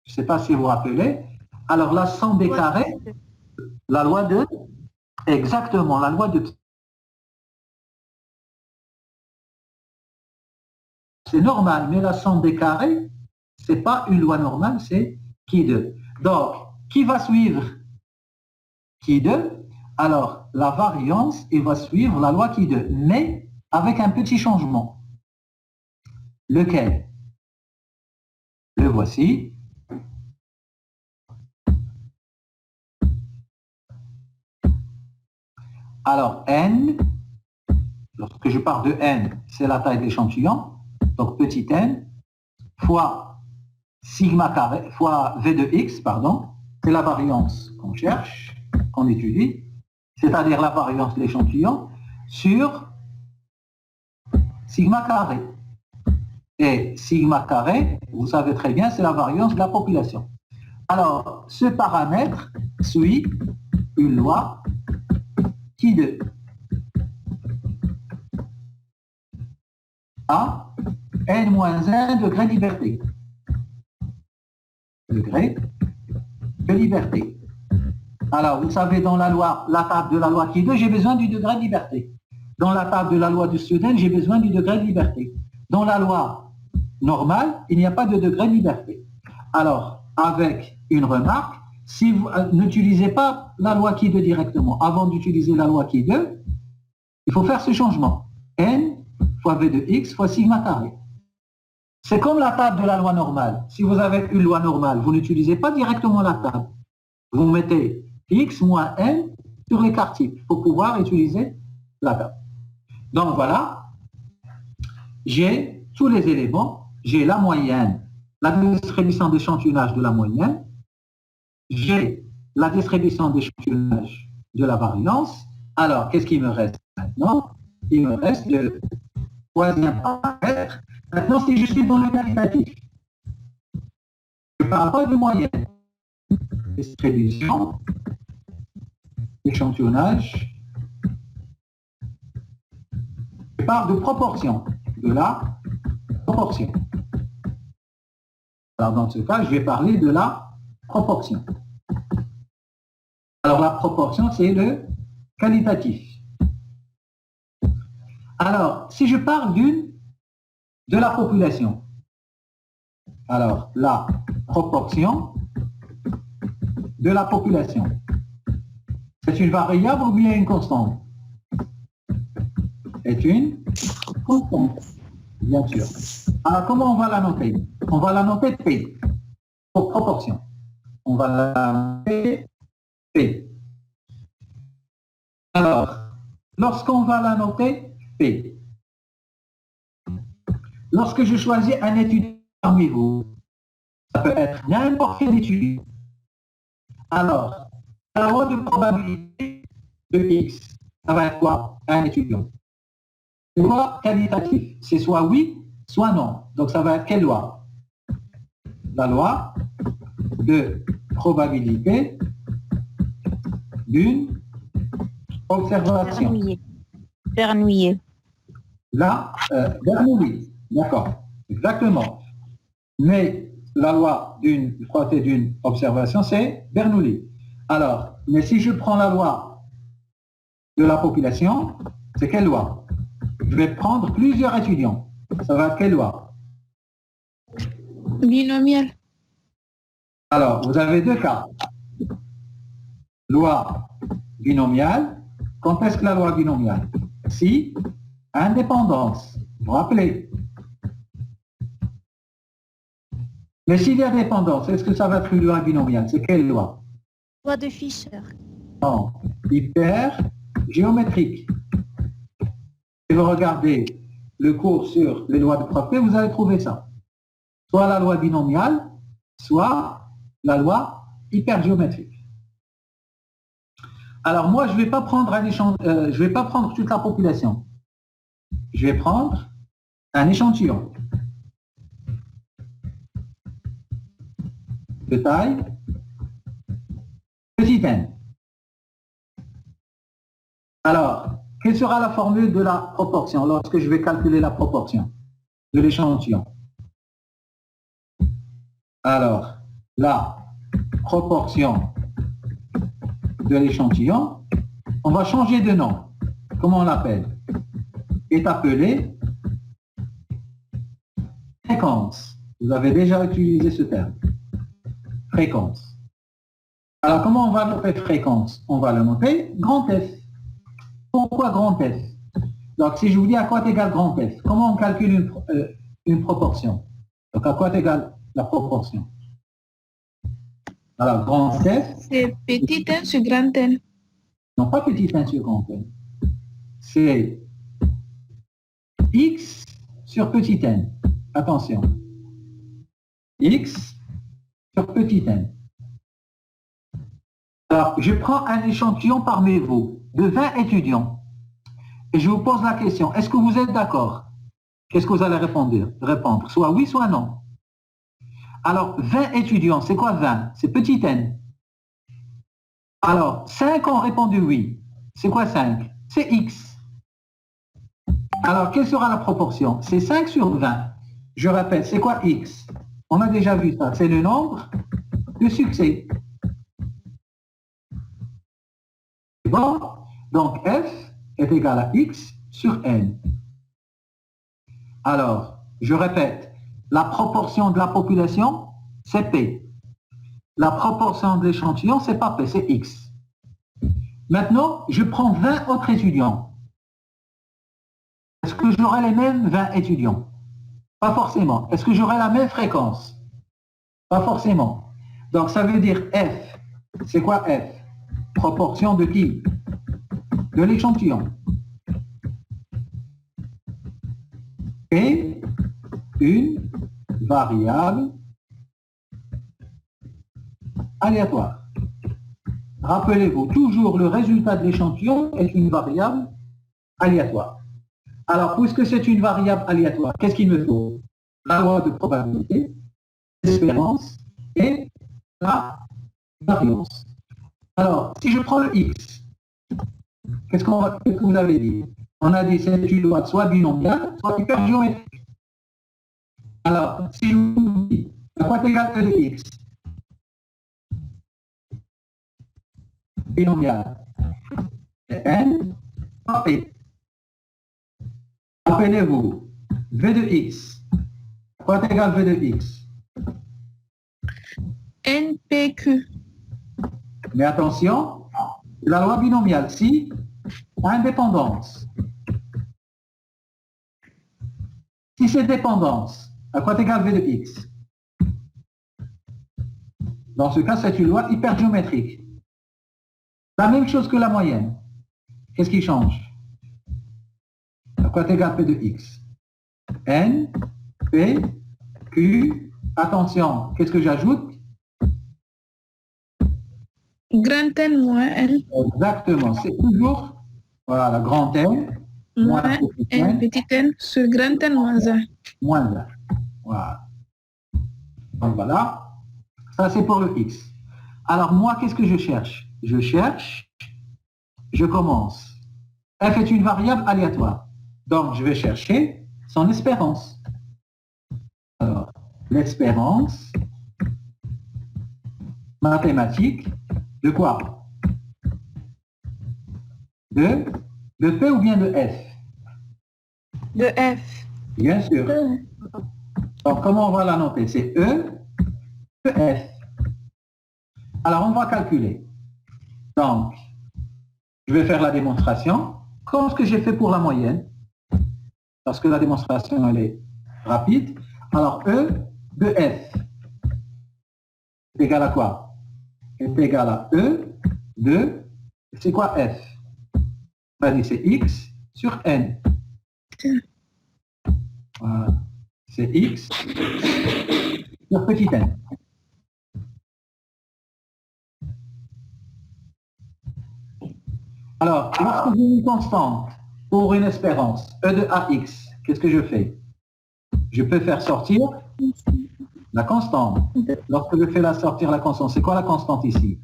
je ne sais pas si vous vous rappelez, alors la somme des carrés, la loi de, exactement, la loi de, c'est normal, mais la somme des carrés, ce n'est pas une loi normale, c'est qui 2. Donc, qui va suivre qui 2? Alors, la variance, il va suivre la loi qui 2, mais avec un petit changement. Lequel? Le voici. Alors, n, lorsque je parle de n, c'est la taille de l'échantillon, donc petit n, fois sigma carré, fois v de x, pardon, c'est la variance qu'on cherche, qu'on étudie, c'est-à-dire la variance de l'échantillon, sur sigma carré. Et sigma carré, vous savez très bien, c'est la variance de la population. Alors, ce paramètre suit une loi qui de A n-1 degré de liberté. Degré de liberté. Alors, vous savez, dans la loi, la table de la loi qui 2, j'ai besoin du degré de liberté. Dans la table de la loi de Student, j'ai besoin du degré de liberté. Dans la loi normale, il n'y a pas de degré de liberté. Alors, avec une remarque, si vous n'utilisez pas la loi qui 2 directement, avant d'utiliser la loi qui 2, il faut faire ce changement. N fois V de X fois sigma carré. C'est comme la table de la loi normale. Si vous avez une loi normale, vous n'utilisez pas directement la table. Vous mettez X moins N sur l'écart type pour pouvoir utiliser la table. Donc voilà, j'ai tous les éléments, j'ai la moyenne, la distribution d'échantillonnage de la moyenne, j'ai la distribution d'échantillonnage de la variance. Alors, qu'est-ce qui me reste maintenant? Il me reste le troisième paramètre. Maintenant, si je suis dans le qualitatif, je ne parle pas de moyenne. Distribution, échantillonnage, je parle de proportion, de la proportion. Alors, dans ce cas, je vais parler de la proportion. Alors, la proportion, c'est le qualitatif. Alors, si je parle de la population, alors la proportion de la population, c'est une variable ou bien une constante? C'est une constante, bien sûr. Alors, comment on va la noter? On va la noter P, pour proportion. On va la noter P. Alors, lorsqu'on va la noter P, lorsque je choisis un étudiant parmi vous, ça peut être n'importe quel étudiant. Alors, la loi de probabilité de X, ça va être quoi? Un étudiant. Loi qualitative, c'est soit oui, soit non. Donc, ça va être quelle loi? La loi de probabilité d'une observation. Bernoulli. Là, Bernoulli, d'accord, exactement. Mais la loi d'une probabilité d'une observation, c'est Bernoulli. Alors, mais si je prends la loi de la population, c'est quelle loi? Je vais prendre plusieurs étudiants. Ça va être quelle loi? Binomial. Alors, vous avez deux cas. Loi binomiale. Quand est-ce que la loi binomiale? Si indépendance. Vous vous rappelez? Mais s'il y a dépendance, est-ce que ça va être une loi binomiale? C'est quelle loi? Loi de Fischer. Non, hyper géométrique. Si vous regardez le cours sur les lois de propriété, vous allez trouver ça. Soit la loi binomiale, soit la loi hypergéométrique. Alors moi, je ne vais pas prendre je vais pas prendre toute la population. Je vais prendre un échantillon de taille petit n. Alors, quelle sera la formule de la proportion lorsque je vais calculer la proportion de l'échantillon? Alors, la proportion de l'échantillon, on va changer de nom. Comment on l'appelle? Est appelée fréquence. Vous avez déjà utilisé ce terme. Fréquence. Alors, comment on va noter fréquence? On va le noter grand F. Pourquoi grand F? Donc, si je vous dis à quoi est égal grand F, comment on calcule une proportion? Donc, à quoi est égale la proportion? Alors, grand F. C'est petit n sur grand n. Non, pas petit n sur grand n. C'est X sur petit n. Attention. X sur petit n. Alors, je prends un échantillon parmi vous de 20 étudiants et je vous pose la question, est-ce que vous êtes d'accord qu'est-ce que vous allez répondre? Soit oui, soit non. Alors, 20 étudiants, c'est quoi 20? C'est petit n. Alors, 5 ont répondu oui. C'est quoi 5? C'est x. Alors, quelle sera la proportion? C'est 5 sur 20. Je répète, c'est quoi x? On a déjà vu ça. C'est le nombre de succès. Bon, donc f est égal à x sur n. Alors, je répète, la proportion de la population, c'est P. La proportion de l'échantillon, c'est pas P, c'est X. Maintenant, je prends 20 autres étudiants. Est-ce que j'aurai les mêmes 20 étudiants? Pas forcément. Est-ce que j'aurai la même fréquence? Pas forcément. Donc, ça veut dire F. C'est quoi F? Proportion de qui? De l'échantillon. Et une variable aléatoire. Rappelez-vous, toujours le résultat de l'échantillon est une variable aléatoire. Alors, puisque c'est une variable aléatoire, qu'est-ce qu'il me faut? La loi de probabilité, l'espérance et la variance. Alors, si je prends le x, qu'est-ce que vous avez dit? On a dit c'est une loi soit binomiale, soit hypergéométrique. Alors, si je vous dis à quoi est égal E de x? Binomial. N par P. Rappelez-vous, V de x. À quoi est égal V de x? NPQ. Mais attention, la loi binomiale, si indépendance. Si c'est dépendance, à quoi est égal V de x? Dans ce cas, c'est une loi hypergéométrique. La même chose que la moyenne. Qu'est-ce qui change? À quoi est égal P de x? N, P, Q. Attention, qu'est-ce que j'ajoute? Grand N moins N. Exactement, c'est toujours, voilà, grand N, Moins N petit n sur grand N moins 1. moins 1. Voilà. Donc voilà, ça c'est pour le x. Alors moi, qu'est-ce que je cherche? Je commence. F est une variable aléatoire. Donc je vais chercher son espérance. Alors, l'espérance mathématique de quoi? De P ou bien de F? De F. Bien sûr. Donc, comment on va la noter? C'est E, F. Alors, on va calculer. Donc, je vais faire la démonstration, comme ce que j'ai fait pour la moyenne, parce que la démonstration, elle est rapide. Alors, E de F est égal à quoi? Est égal à E de, c'est quoi F? On va dire c'est X sur N. Voilà. C'est X sur petit n. Alors, lorsque j'ai une constante pour une espérance, E de AX, qu'est-ce que je fais? Je peux faire sortir la constante. Lorsque je fais sortir la constante, c'est quoi la constante ici?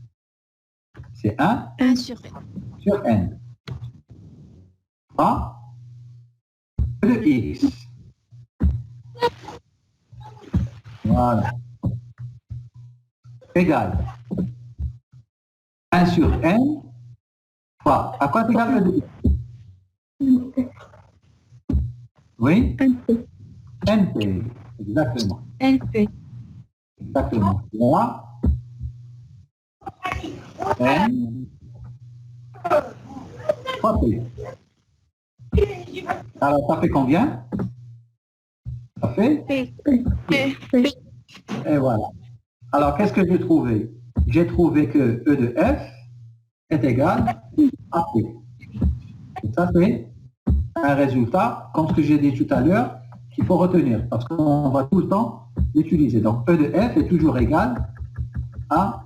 C'est 1 sur sur n. A de x. Voilà. Égal 1 sur n fois. À quoi est égal le de x? Oui? NP. Exactement. NP. Exactement. Là. N. Fois P. Alors, ça fait combien? Ça fait? P. P. Et voilà. Alors, qu'est-ce que j'ai trouvé? J'ai trouvé que E de F est égal à P. Et ça, c'est un résultat, comme ce que j'ai dit tout à l'heure, qu'il faut retenir, parce qu'on va tout le temps l'utiliser. Donc, E de F est toujours égal à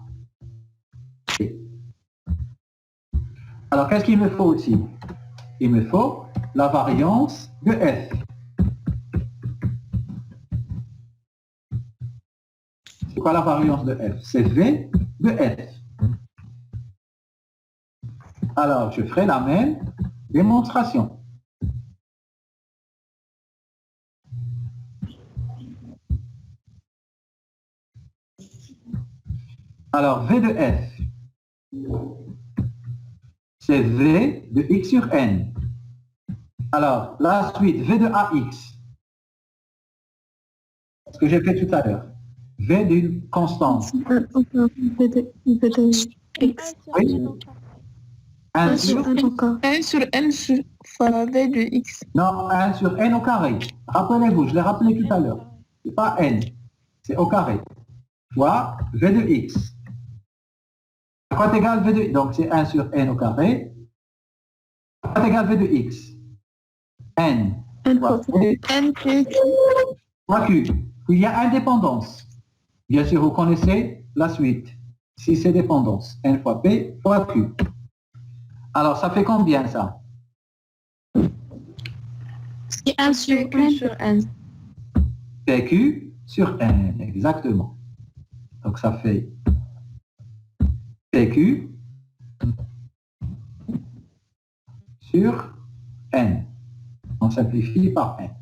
P. Alors, qu'est-ce qu'il me faut aussi? Il me faut la variance de F. C'est quoi la variance de f? C'est v de f. Alors, je ferai la même démonstration. Alors, v de f, c'est v de x sur n. Alors, la suite, v de ax, ce que j'ai fait tout à l'heure, v d'une constante. V de X. Oui. 1 sur, 1 sur n fois v de x. non, 1 sur n au carré. Rappelez-vous, je l'ai rappelé tout à l'heure. C'est pas n, c'est au carré. Fois v de x. À quoi égale v de x? Donc, c'est 1 sur n au carré. À quoi égale v de x? N. Fois n plus fois q. Il y a indépendance. Bien sûr, vous connaissez la suite. Si c'est dépendance, n fois p fois q. Alors, ça fait combien ça? C'est 1 sur N. PQ sur n, exactement. Donc, ça fait PQ sur n. On simplifie par n.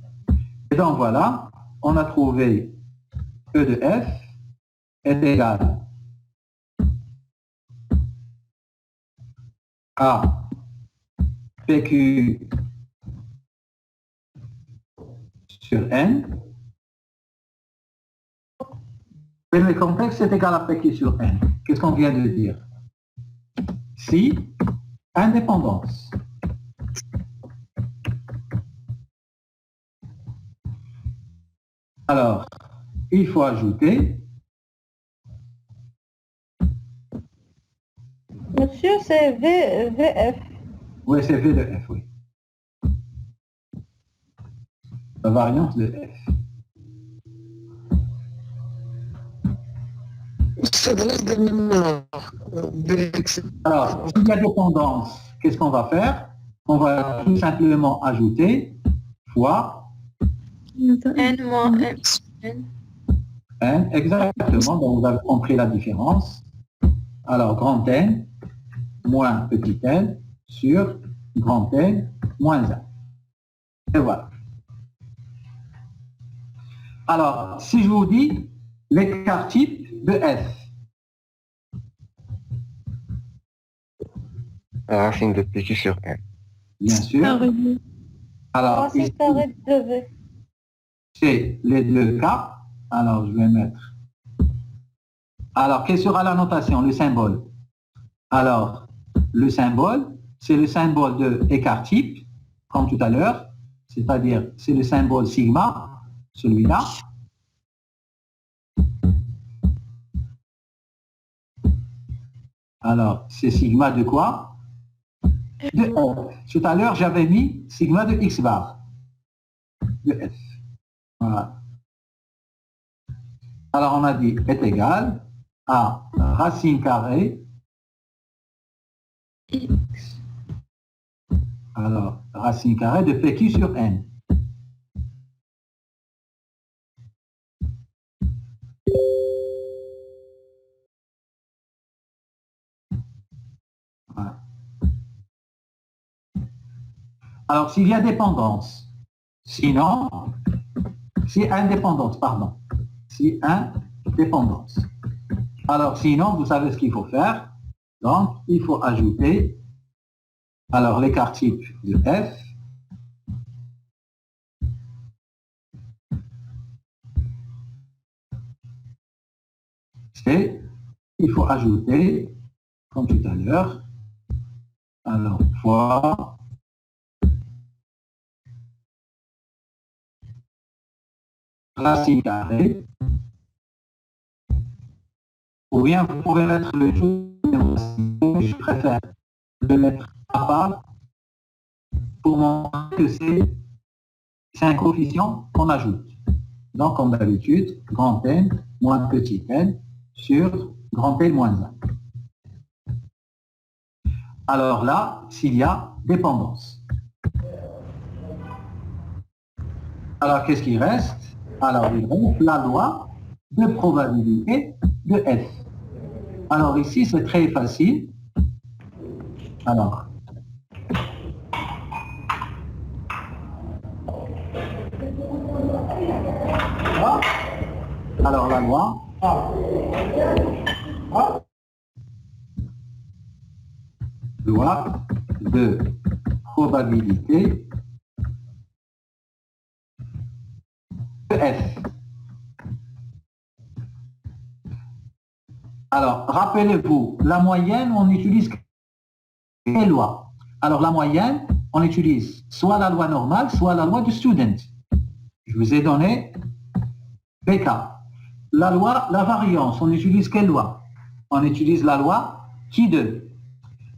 Et donc, voilà, on a trouvé E de f est égal à PQ sur n. Le complexe est égal à PQ sur n. Qu'est-ce qu'on vient de dire? Si indépendance. Alors, il faut ajouter. Monsieur, c'est VF. Oui, c'est V de f, oui. La variance de f. Alors, s'il y a dépendance, qu'est-ce qu'on va faire? On va tout simplement ajouter fois N moins M sur N. n, exactement, donc vous avez compris la différence. Alors, grand N moins petit n sur grand N moins 1. Et voilà. Alors, si je vous dis l'écart type de f, La racine de PQ sur n. bien sûr. Alors, Racine ici, carrée de V. c'est les deux cas. Alors, je vais mettre. Alors, quelle sera la notation, le symbole? Alors, le symbole, c'est le symbole de écart type, comme tout à l'heure, c'est-à-dire, c'est le symbole sigma, celui-là. Alors, c'est sigma de quoi? De f. Tout à l'heure, j'avais mis sigma de x bar. De f. Voilà. Alors, on a dit est égal à racine carrée. Alors, racine carrée de PQ sur n. Voilà. Alors, s'il y a dépendance, sinon, si indépendance, pardon, si indépendance. Alors, sinon, vous savez ce qu'il faut faire. Donc, il faut ajouter, alors, l'écart type de f. C'est, il faut ajouter, comme tout à l'heure, alors, fois racine carrée, ou bien vous pouvez mettre le tout, je préfère le mettre à part pour montrer que c'est un coefficient qu'on ajoute. Donc, comme d'habitude, grand N moins petit n sur grand N moins 1. Alors là, s'il y a dépendance. Alors, qu'est-ce qui reste? Alors, il reste la loi de probabilité de F. Alors ici, c'est très facile. Alors, alors la loi. Loi de probabilité de F. Alors, rappelez-vous, la moyenne, on utilise quelle loi? Alors, la moyenne, on utilise soit la loi normale, soit la loi du student. Je vous ai donné BK. La loi, la variance, on utilise quelle loi? On utilise la loi qui 2.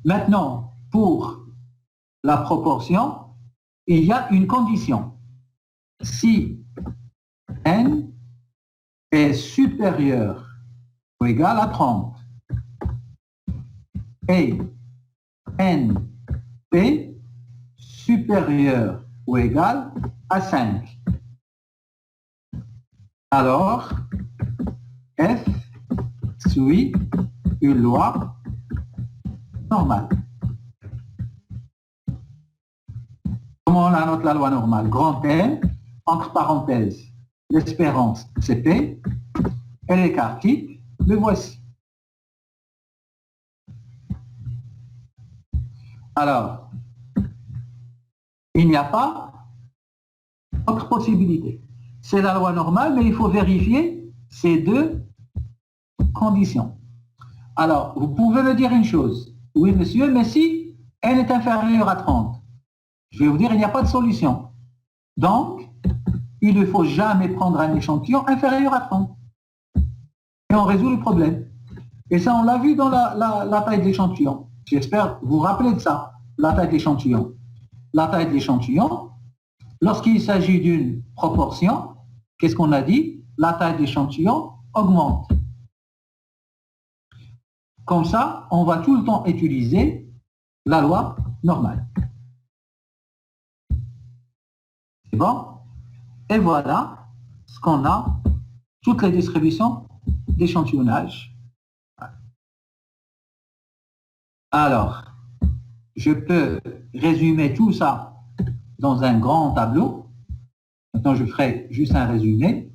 Maintenant, pour la proportion, il y a une condition. Si n est supérieur ou égal à 30 et np supérieur ou égal à 5, alors f suit une loi normale. Comment on la note la loi normale? Grand N, entre parenthèses, l'espérance c'est P, et l'écart type, le voici. Alors, il n'y a pas autre possibilité. C'est la loi normale, mais il faut vérifier ces deux conditions. Alors, vous pouvez me dire une chose. Oui, monsieur, mais si n est inférieure à 30, je vais vous dire, il n'y a pas de solution. Donc, il ne faut jamais prendre un échantillon inférieur à 30. Et on résout le problème. Et ça, on l'a vu dans la taille de l'échantillon. J'espère vous rappeler de ça, la taille de l'échantillon. La taille de l'échantillon, lorsqu'il s'agit d'une proportion, qu'est-ce qu'on a dit? La taille de l'échantillon augmente. Comme ça, on va tout le temps utiliser la loi normale. C'est bon? Et voilà ce qu'on a, toutes les distributions d'échantillonnage. Alors, je peux résumer tout ça dans un grand tableau. Maintenant, je ferai juste un résumé.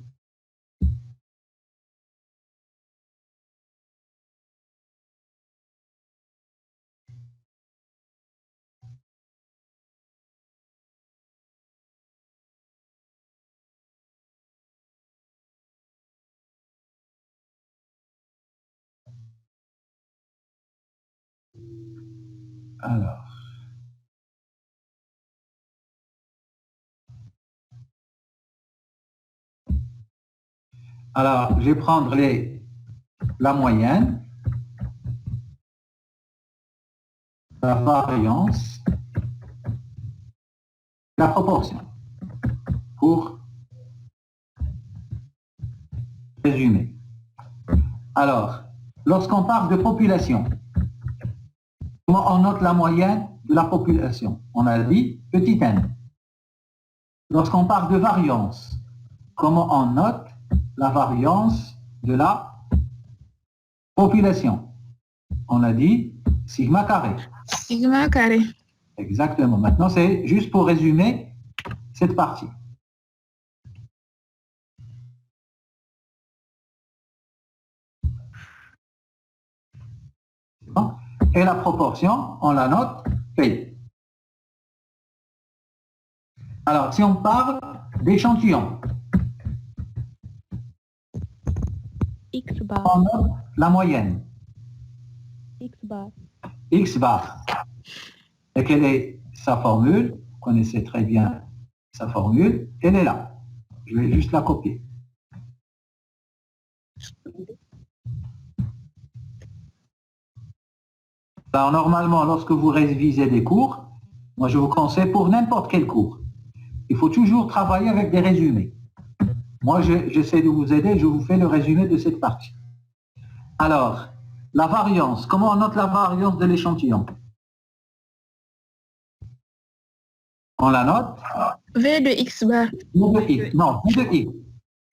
Alors, je vais prendre la moyenne, la variance, la proportion, pour résumer. Alors, lorsqu'on parle de population, comment on note la moyenne de la population? On a dit petit n. Lorsqu'on parle de variance, comment on note la variance de la population? On a dit sigma carré. Sigma carré. Exactement. Maintenant, c'est juste pour résumer cette partie. Bon. Et la proportion, on la note P. Alors, si on parle d'échantillon, X bar. on note la moyenne. X bar. X bar. Et quelle est sa formule? Vous connaissez très bien sa formule. Elle est là. Je vais juste la copier. Alors, normalement, lorsque vous révisez des cours, moi je vous conseille pour n'importe quel cours, il faut toujours travailler avec des résumés. Moi, j'essaie de vous aider, je vous fais le résumé de cette partie. Alors, la variance, comment on note la variance de l'échantillon? On la note? V de X bar. V de X. Non, V de X.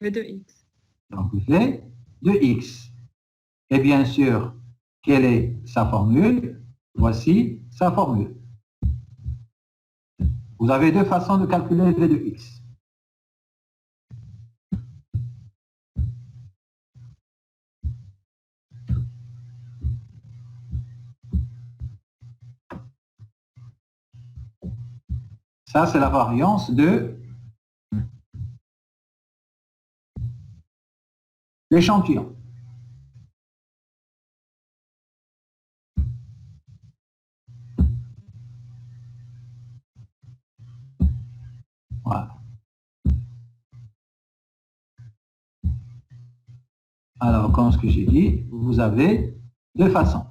V de X. Donc V de X. Et bien sûr, quelle est sa formule? Voici sa formule. Vous avez deux façons de calculer V de X. Ça, c'est la variance de l'échantillon. Voilà. Alors, comme ce que j'ai dit, vous avez deux façons.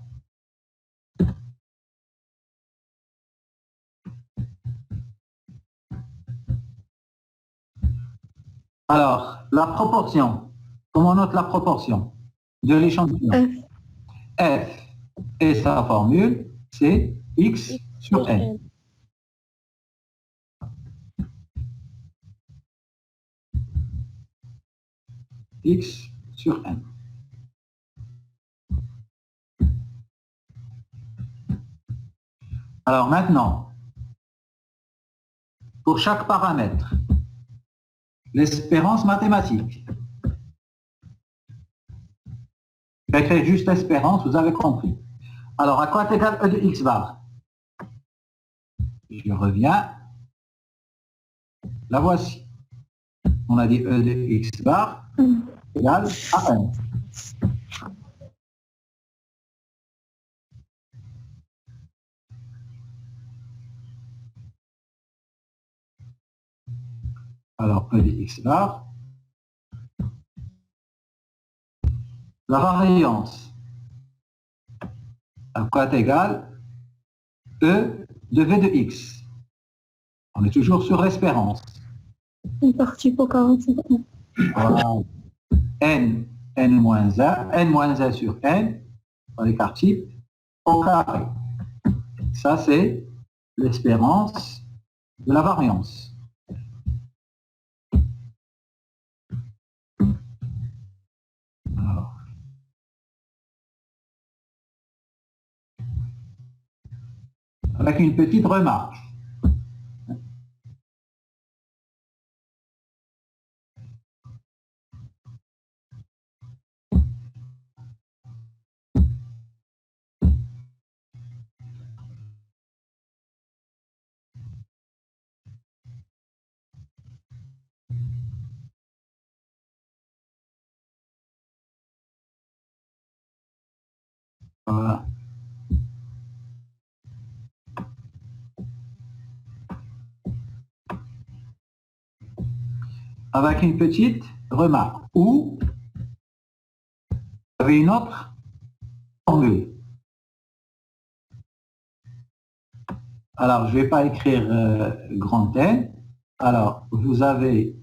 Alors, la proportion. Comment on note la proportion de l'échantillon? F et sa formule, c'est X sur N. X sur N. Alors maintenant, pour chaque paramètre, l'espérance mathématique. Je vais écrire juste l'espérance, vous avez compris. Alors, à quoi est égal E de X bar? Je reviens. La voici. On a dit E de X bar égale à N. Alors, E de X bar. La variance. À quoi est égal E de V de X. On est toujours sur l'espérance. Une partie pour 45. Voilà. N, N-1, N-1 sur N, dans l'écart type, au carré. Ça, c'est l'espérance de la variance. Alors, avec une petite remarque. Voilà. Avec une petite remarque. Ou, vous avez une autre formule. Alors, je ne vais pas écrire grand N. Alors, vous avez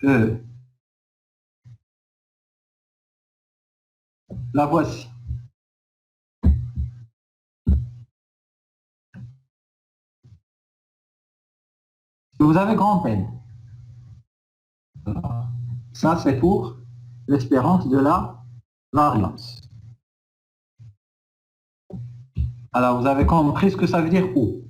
E. La voici. Vous avez grand N. Ça, c'est pour l'espérance de la variance. Alors, vous avez compris ce que ça veut dire ou.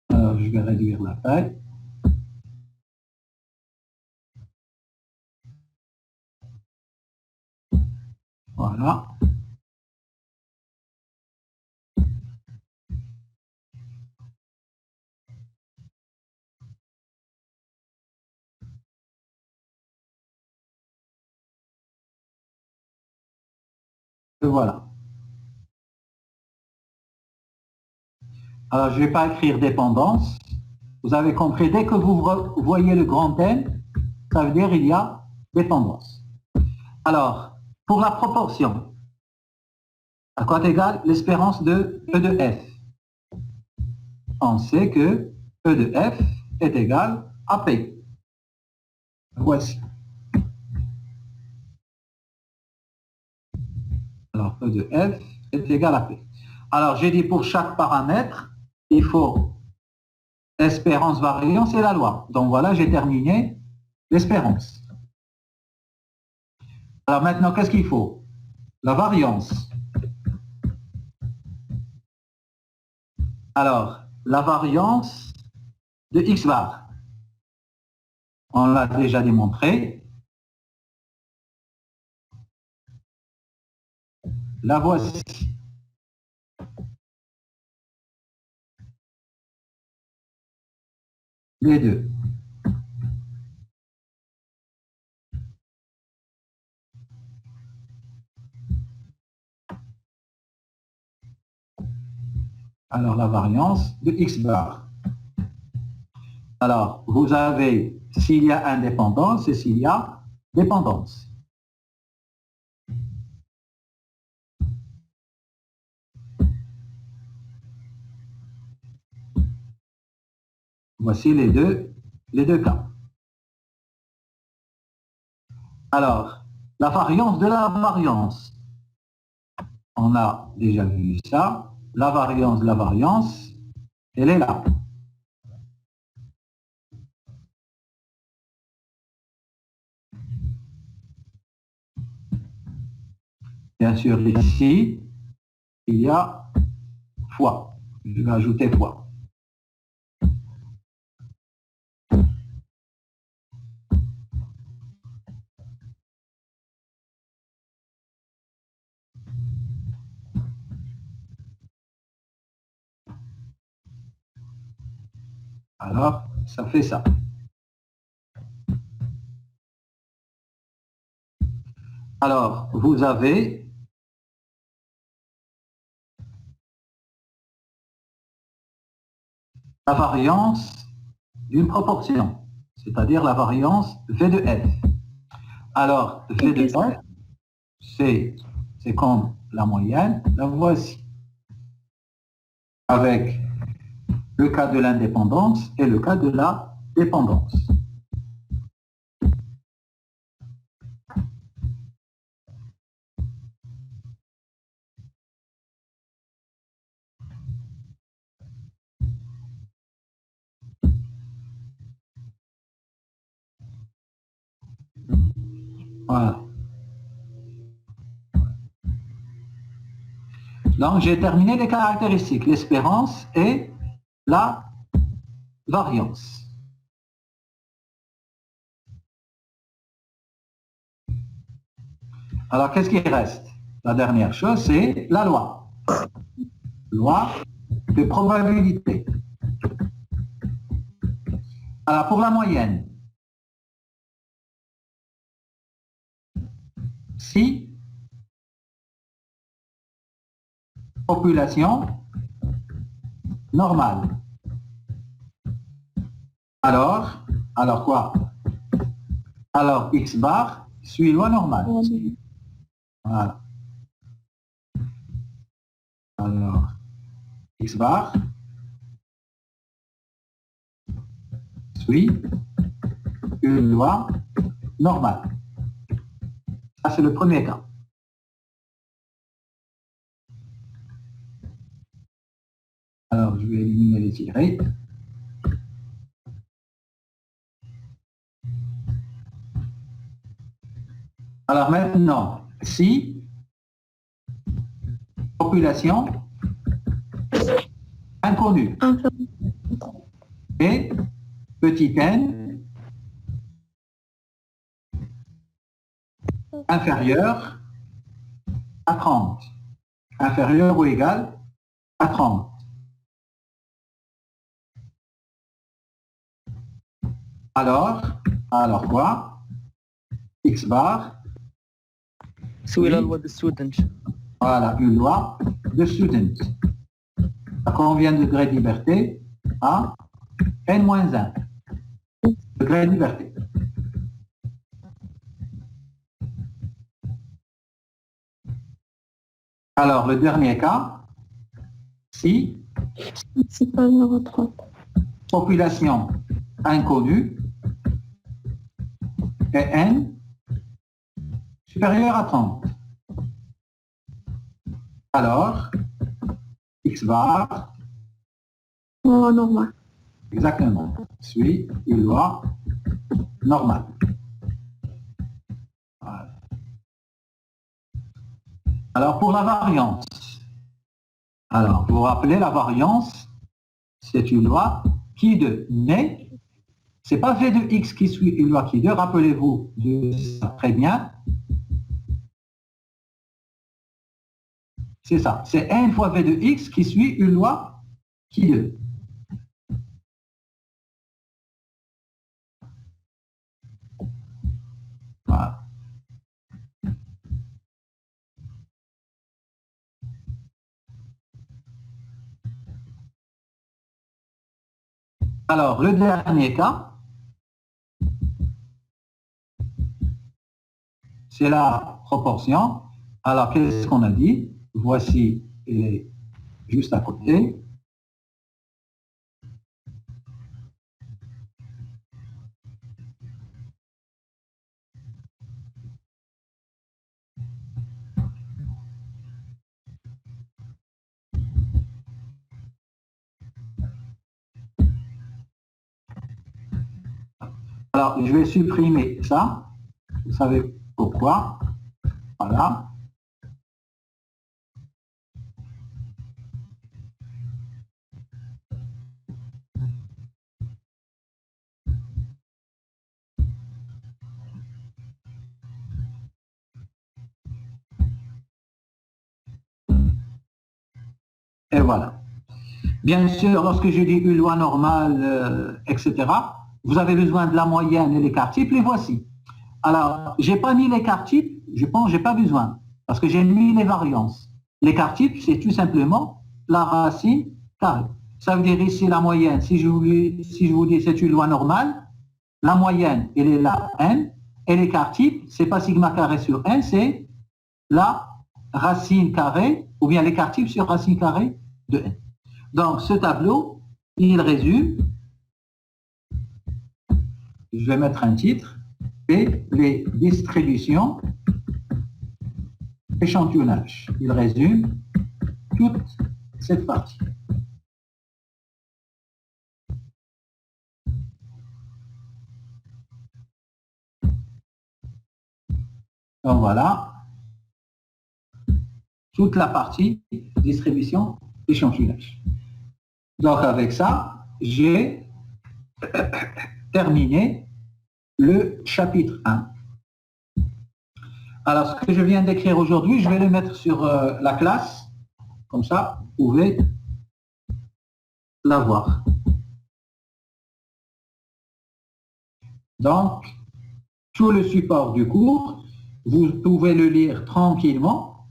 Alors, je vais réduire la taille. Voilà. Et voilà. Alors, je ne vais pas écrire dépendance. Vous avez compris, dès que vous voyez le grand N, ça veut dire qu'il y a dépendance. Alors, pour la proportion, à quoi est égale l'espérance de E de F? On sait que E de F est égal à P. Voici. Alors, E de F est égal à P. Alors, j'ai dit pour chaque paramètre, il faut espérance, variance et la loi. Donc voilà, j'ai terminé l'espérance. Alors maintenant, qu'est-ce qu'il faut? La variance. Alors, la variance de X bar. On l'a déjà démontré. La voici. Les deux. Alors, la variance de X bar. Alors, vous avez s'il y a indépendance et s'il y a dépendance. Voici les deux cas. Alors, la variance de la variance. On a déjà vu ça. La variance de la variance, elle est là. Bien sûr, ici, il y a fois. Je vais ajouter fois. Alors, ça fait ça. Alors, vous avez la variance d'une proportion, c'est-à-dire la variance V de F. Alors, V de F, c'est comme la moyenne, la voici. Avec le cas de l'indépendance et le cas de la dépendance. Voilà. Donc, j'ai terminé les caractéristiques, l'espérance et la variance. Alors, qu'est-ce qui reste? La dernière chose, c'est la loi. Loi de probabilité. Alors, pour la moyenne, si population normale, alors quoi? Alors, X bar suit loi normale. Voilà. Alors, X bar suit une loi normale. Ça, c'est le premier cas. Alors, je vais éliminer les tirés. Alors maintenant, si population inconnue et petit n inférieur à 30, inférieur ou égal à 30. Alors quoi? X bar. سوي la loi de student. Voilà, une loi de student. À combien de degrés de liberté? À n-1 degrés de liberté. Alors, le dernier cas, si C'est pas le 30. population inconnue et n supérieur à 30. alors x bar, normal. exactement, suit une loi normale. Voilà. Alors pour la variance, alors vous vous rappelez la variance, c'est une loi qui de, mais c'est pas v de x qui suit une loi qui de, rappelez-vous de ça très bien. C'est ça, c'est n fois v de x qui suit une loi qui de. Voilà. Alors, le dernier cas, c'est la proportion. Alors, qu'est-ce qu'on a dit? Voici, il est juste à côté. Alors, je vais supprimer ça. Vous savez pourquoi? Voilà. Et voilà. Bien sûr, lorsque je dis une loi normale, etc., vous avez besoin de la moyenne et l'écart type, les voici. Alors, j'ai pas mis l'écart type, je pense que j'ai pas besoin, parce que j'ai mis les variances. L'écart type, c'est tout simplement la racine carrée. Ça veut dire ici la moyenne, si je vous dis c'est une loi normale, la moyenne, elle est là, n, et l'écart type, c'est pas sigma carré sur n, c'est la racine carrée, ou bien l'écart type sur racine carrée de n. Donc, ce tableau, il résume, je vais mettre un titre, et les distributions échantillonnage. Il résume toute cette partie. Donc voilà, toute la partie distribution échantillonnage. Donc avec ça, j'ai terminé le chapitre 1. Alors ce que je viens d'écrire aujourd'hui, je vais le mettre sur la classe, comme ça vous pouvez la voir. Donc, tout le support du cours, vous pouvez le lire tranquillement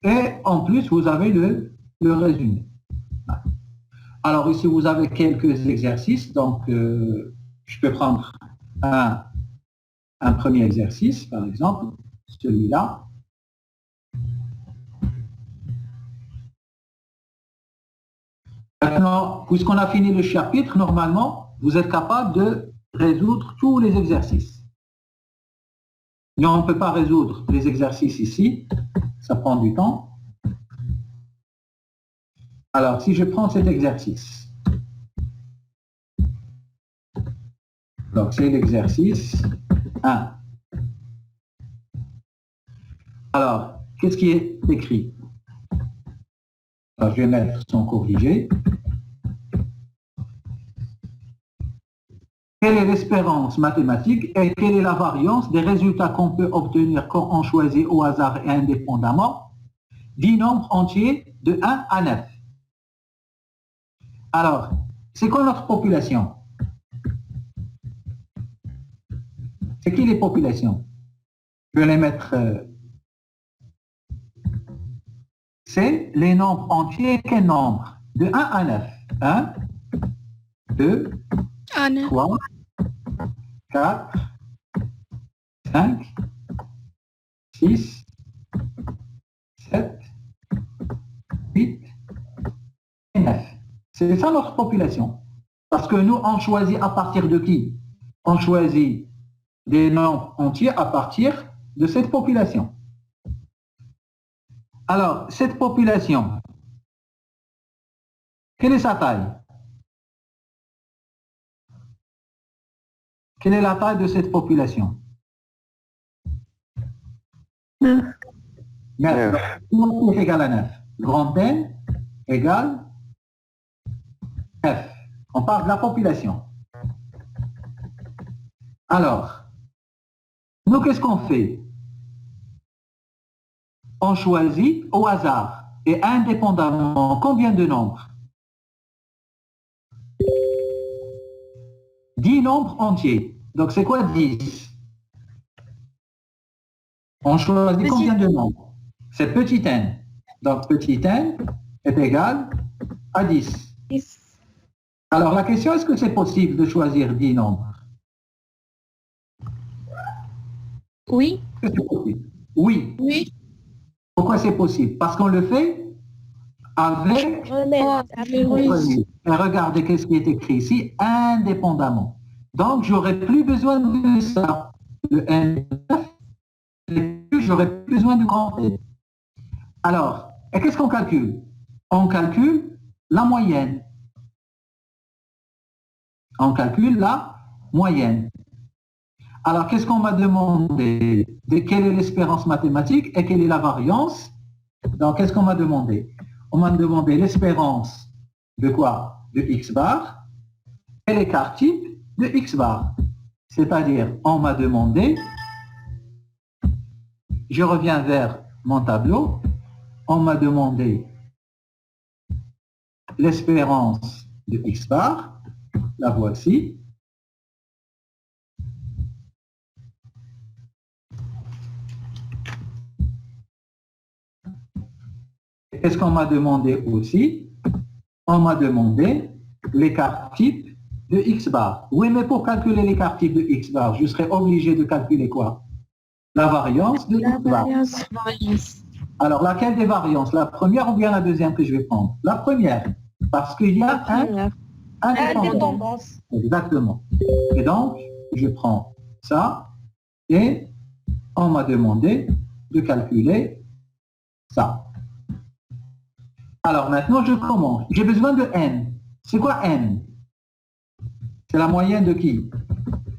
et en plus vous avez le résumé. Alors ici vous avez quelques exercices, donc je peux prendre un premier exercice, par exemple, celui-là. Maintenant, puisqu'on a fini le chapitre, normalement, vous êtes capable de résoudre tous les exercices. Mais on ne peut pas résoudre les exercices ici, ça prend du temps. Alors, si je prends cet exercice, donc c'est l'exercice 1. Alors, qu'est-ce qui est écrit? Alors, je vais mettre son corrigé. Quelle est l'espérance mathématique et quelle est la variance des résultats qu'on peut obtenir quand on choisit au hasard et indépendamment 10 nombres entiers de 1 à 9? Alors, c'est quoi notre population? C'est qui les populations? Je vais les mettre... c'est les nombres entiers. Quel nombre? De 1 à 9. 1, 2, 3, 4, 5, 6, 7, 8 et 9. C'est ça notre population. Parce que nous, on choisit à partir de qui? On choisit des nombres entiers à partir de cette population. Alors, cette population, quelle est sa taille? Quelle est la taille de cette population? 9. 9. Tout est égal à 9. Grand N égale F. On parle de la population. Alors, nous, qu'est-ce qu'on fait? On choisit au hasard et indépendamment combien de nombres? 10 nombres entiers. Donc, c'est quoi 10? On choisit combien de nombres? C'est petit n. Donc, petit n est égal à 10. 10. Alors, la question, est-ce que c'est possible de choisir 10 nombres? Oui. Est-ce que c'est possible? Oui. Oui. Pourquoi c'est possible? Parce qu'on le fait avec... Oui. Et regardez qu'est-ce qui est écrit ici, indépendamment. Donc, j'aurais plus besoin de ça. Le n, j'aurais plus besoin du grand N. Alors, et qu'est-ce qu'on calcule? On calcule la moyenne. On calcule la moyenne. Alors, qu'est-ce qu'on m'a demandé? Quelle est l'espérance mathématique et quelle est la variance? Donc, qu'est-ce qu'on m'a demandé? On m'a demandé l'espérance de quoi? De x bar et l'écart type de x bar. C'est-à-dire, on m'a demandé, je reviens vers mon tableau, on m'a demandé l'espérance de x bar, la voici. Qu'est-ce qu'on m'a demandé aussi? On m'a demandé l'écart type de x bar. Oui, mais pour calculer l'écart type de x bar, je serais obligé de calculer quoi? La variance de x bar. Variance. Alors, laquelle des variances? La première ou bien la deuxième que je vais prendre? La première, parce qu'il y a un Indépendance. Exactement. Et donc, je prends ça et on m'a demandé de calculer ça. Alors maintenant, je commence. J'ai besoin de n. C'est quoi n? C'est la moyenne de qui?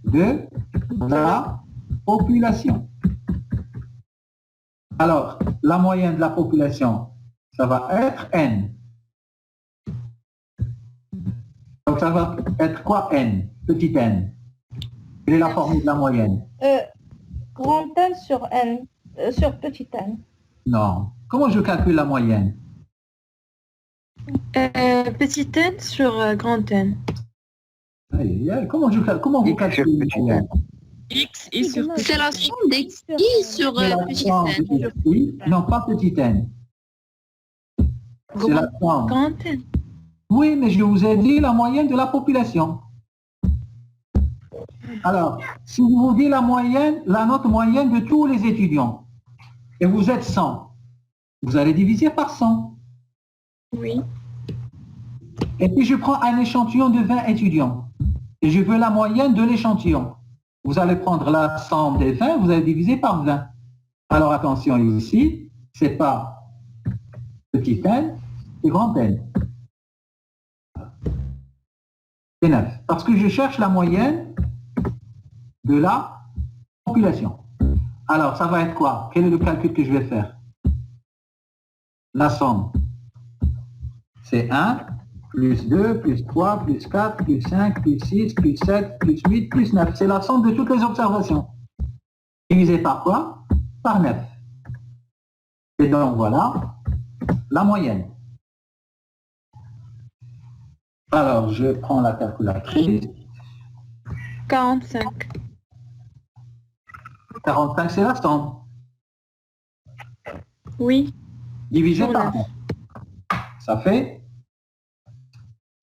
De la population. Alors, la moyenne de la population, ça va être n. Donc ça va être quoi n? Petit n. Quelle est la formule de la moyenne? Grand N sur N, sur petit n. Non. Comment je calcule la moyenne? Petit n sur grand n. Comment vous X calculez sur la petit moyenne? X et sur C'est la somme des i sur C'est la petit somme n. de i, non pas petit n. C'est la somme. Grand n. Oui, mais je vous ai dit la moyenne de la population. Alors, si je vous dis la moyenne, la note moyenne de tous les étudiants, et vous êtes 100, vous allez diviser par 100. Oui. Et puis je prends un échantillon de 20 étudiants, et je veux la moyenne de l'échantillon. Vous allez prendre la somme des 20, vous allez diviser par 20. Alors attention ici, c'est pas petit n, c'est grand n. C'est 9. Parce que je cherche la moyenne de la population. Alors, ça va être quoi? Quel est le calcul que je vais faire? La somme, c'est 1, plus 2, plus 3, plus 4, plus 5, plus 6, plus 7, plus 8, plus 9. C'est la somme de toutes les observations. Divisé par quoi? Par 9. Et donc, voilà la moyenne. Alors, je prends la calculatrice. 45. 45, c'est la somme. Oui. Divisé Sur par 9. Ça fait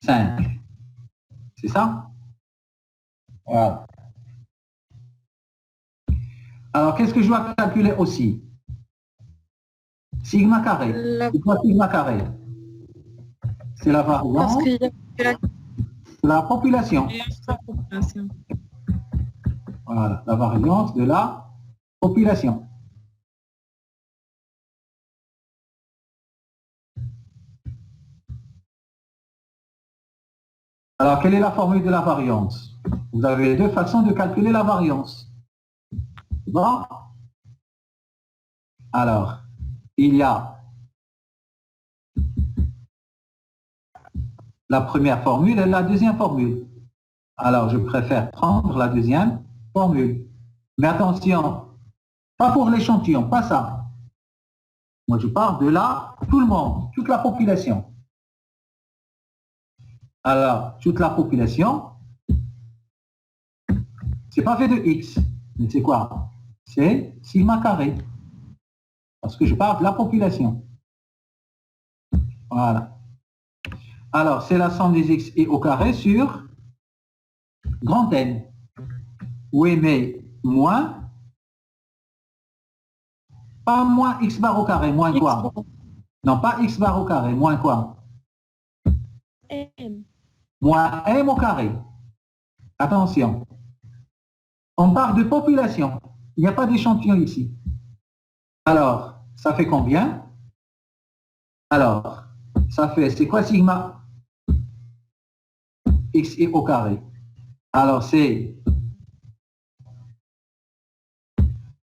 5. C'est ça? Voilà. Alors, qu'est-ce que je dois calculer aussi? Sigma carré. C'est quoi sigma carré? C'est la Parce variance qu'il y a de la population. population. Voilà, la variance de la population. Alors, quelle est la formule de la variance? Vous avez deux façons de calculer la variance. Bon. Alors, il y a la première formule et la deuxième formule. Alors, je préfère prendre la deuxième formule. Mais attention, pas pour l'échantillon, pas ça. Moi, je parle de là, tout le monde, toute la population. Alors, toute la population, c'est pas fait de x, mais c'est quoi? C'est sigma carré. Parce que je parle de la population. Voilà. Alors, c'est la somme des x et au carré sur grand N. Oui, mais moins, pas moins x bar au carré, moins quoi? Non, pas x bar au carré, moins quoi? M. Moins m au carré. Attention. On parle de population. Il n'y a pas d'échantillon ici. Alors, ça fait combien? Alors, ça fait, c'est quoi sigma? X et au carré. Alors, c'est...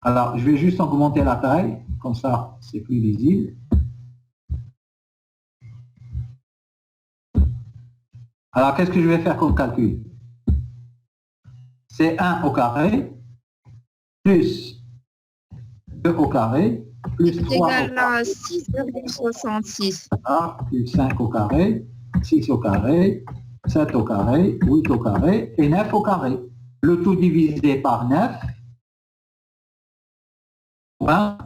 Alors, je vais juste augmenter la taille, comme ça, c'est plus lisible. Alors, qu'est-ce que je vais faire comme calcul? C'est 1 au carré, plus 2 au carré, plus 3 au égal carré. à 6,66. Ah, plus 5 au carré, 6 au carré, 7 au carré, 8 au carré et 9 au carré. Le tout divisé par 9, moins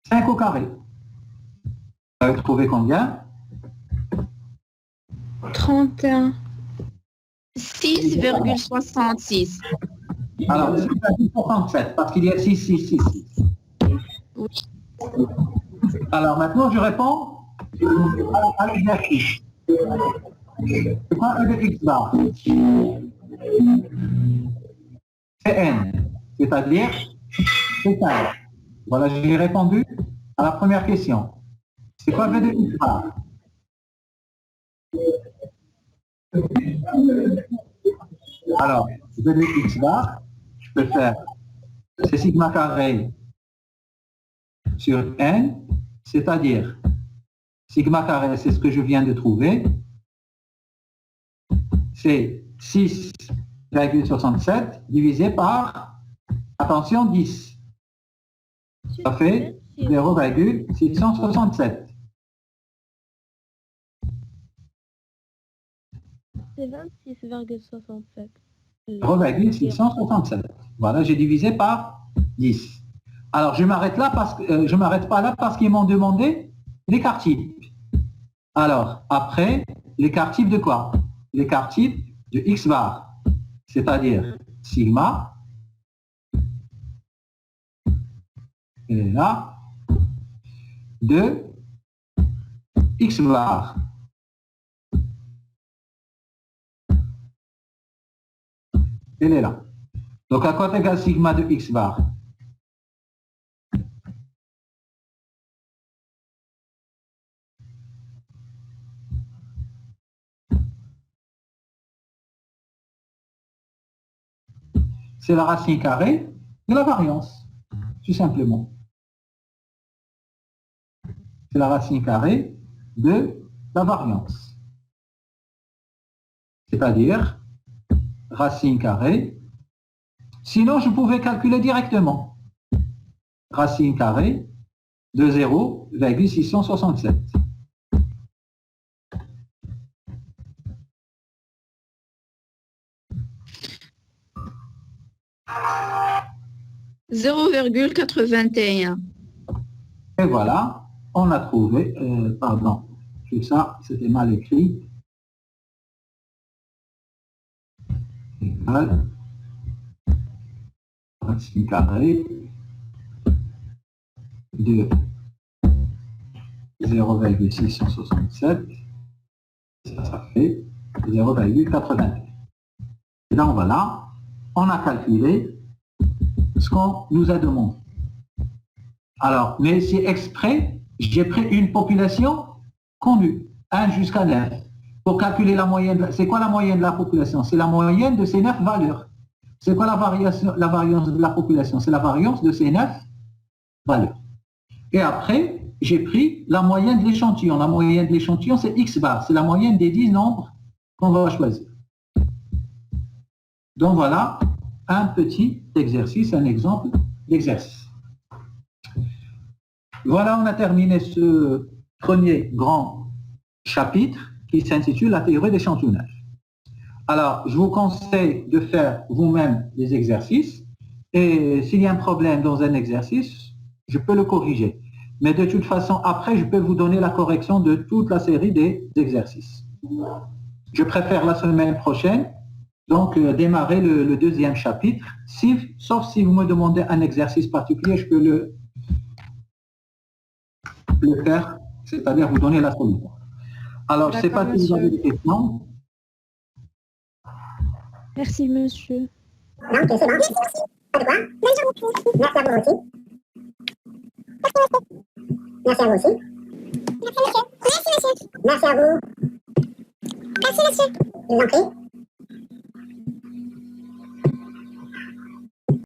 5 au carré. Vous avez trouvé combien? 31. 6,66. Alors, c'est 67 parce qu'il y a 6, 6, 6, 6. Oui. Alors maintenant, je réponds à l'exercice. Je prends un de x bar. C'est n, c'est-à-dire c'est 5. Voilà, j'ai répondu à la première question. C'est quoi v de x bar? Alors, v de x bar, je peux faire, c'est sigma carré sur n, c'est-à-dire sigma carré, c'est ce que je viens de trouver, c'est 6,67 divisé par, attention, 10. Ça fait 0,667. C'est 26,67. 0,667. Voilà, j'ai divisé par 10. Alors, je m'arrête là parce que je m'arrête pas là parce qu'ils m'ont demandé l'écart type. Alors, après, l'écart type de quoi? L'écart type de x bar, c'est-à-dire sigma, elle est là, de x bar. Elle est là. Donc, à quoi égale sigma de x bar? C'est la racine carrée de la variance, tout simplement. C'est la racine carrée de la variance. C'est-à-dire racine carrée. Sinon, je pouvais calculer directement. Racine carrée de 0,667. 0,81. Et voilà, on a trouvé, pardon, tout ça, c'était mal écrit. Égal, racine carrée de 0,667, ça fait 0,81. Et donc voilà, on a calculé ce qu'on nous a demandé. Alors, mais c'est exprès, j'ai pris une population connue, 1 jusqu'à 9. Pour calculer la moyenne, c'est quoi la moyenne de la population? C'est la moyenne de ces 9 valeurs. C'est quoi la variance de la population? C'est la variance de ces 9 valeurs. Et après, j'ai pris la moyenne de l'échantillon. La moyenne de l'échantillon, c'est X bar. C'est la moyenne des 10 nombres qu'on va choisir. Donc voilà un petit exercice, un exemple d'exercice. Voilà, on a terminé ce premier grand chapitre qui s'intitule la théorie d'échantillonnage. Alors, je vous conseille de faire vous-même les exercices et s'il y a un problème dans un exercice, je peux le corriger. Mais de toute façon, après, je peux vous donner la correction de toute la série des exercices. Je préfère la semaine prochaine, donc démarrer le deuxième chapitre, sauf si vous me demandez un exercice particulier, je peux le faire, c'est-à-dire vous donner la solution. Alors, je ne sais pas si vous avez des questions. Merci, monsieur. Non, ok, c'est bon. Pas de quoi. Merci à vous aussi. Merci à vous aussi. Merci, monsieur. Merci, monsieur. Merci à vous. Merci, monsieur. Je vous en prie.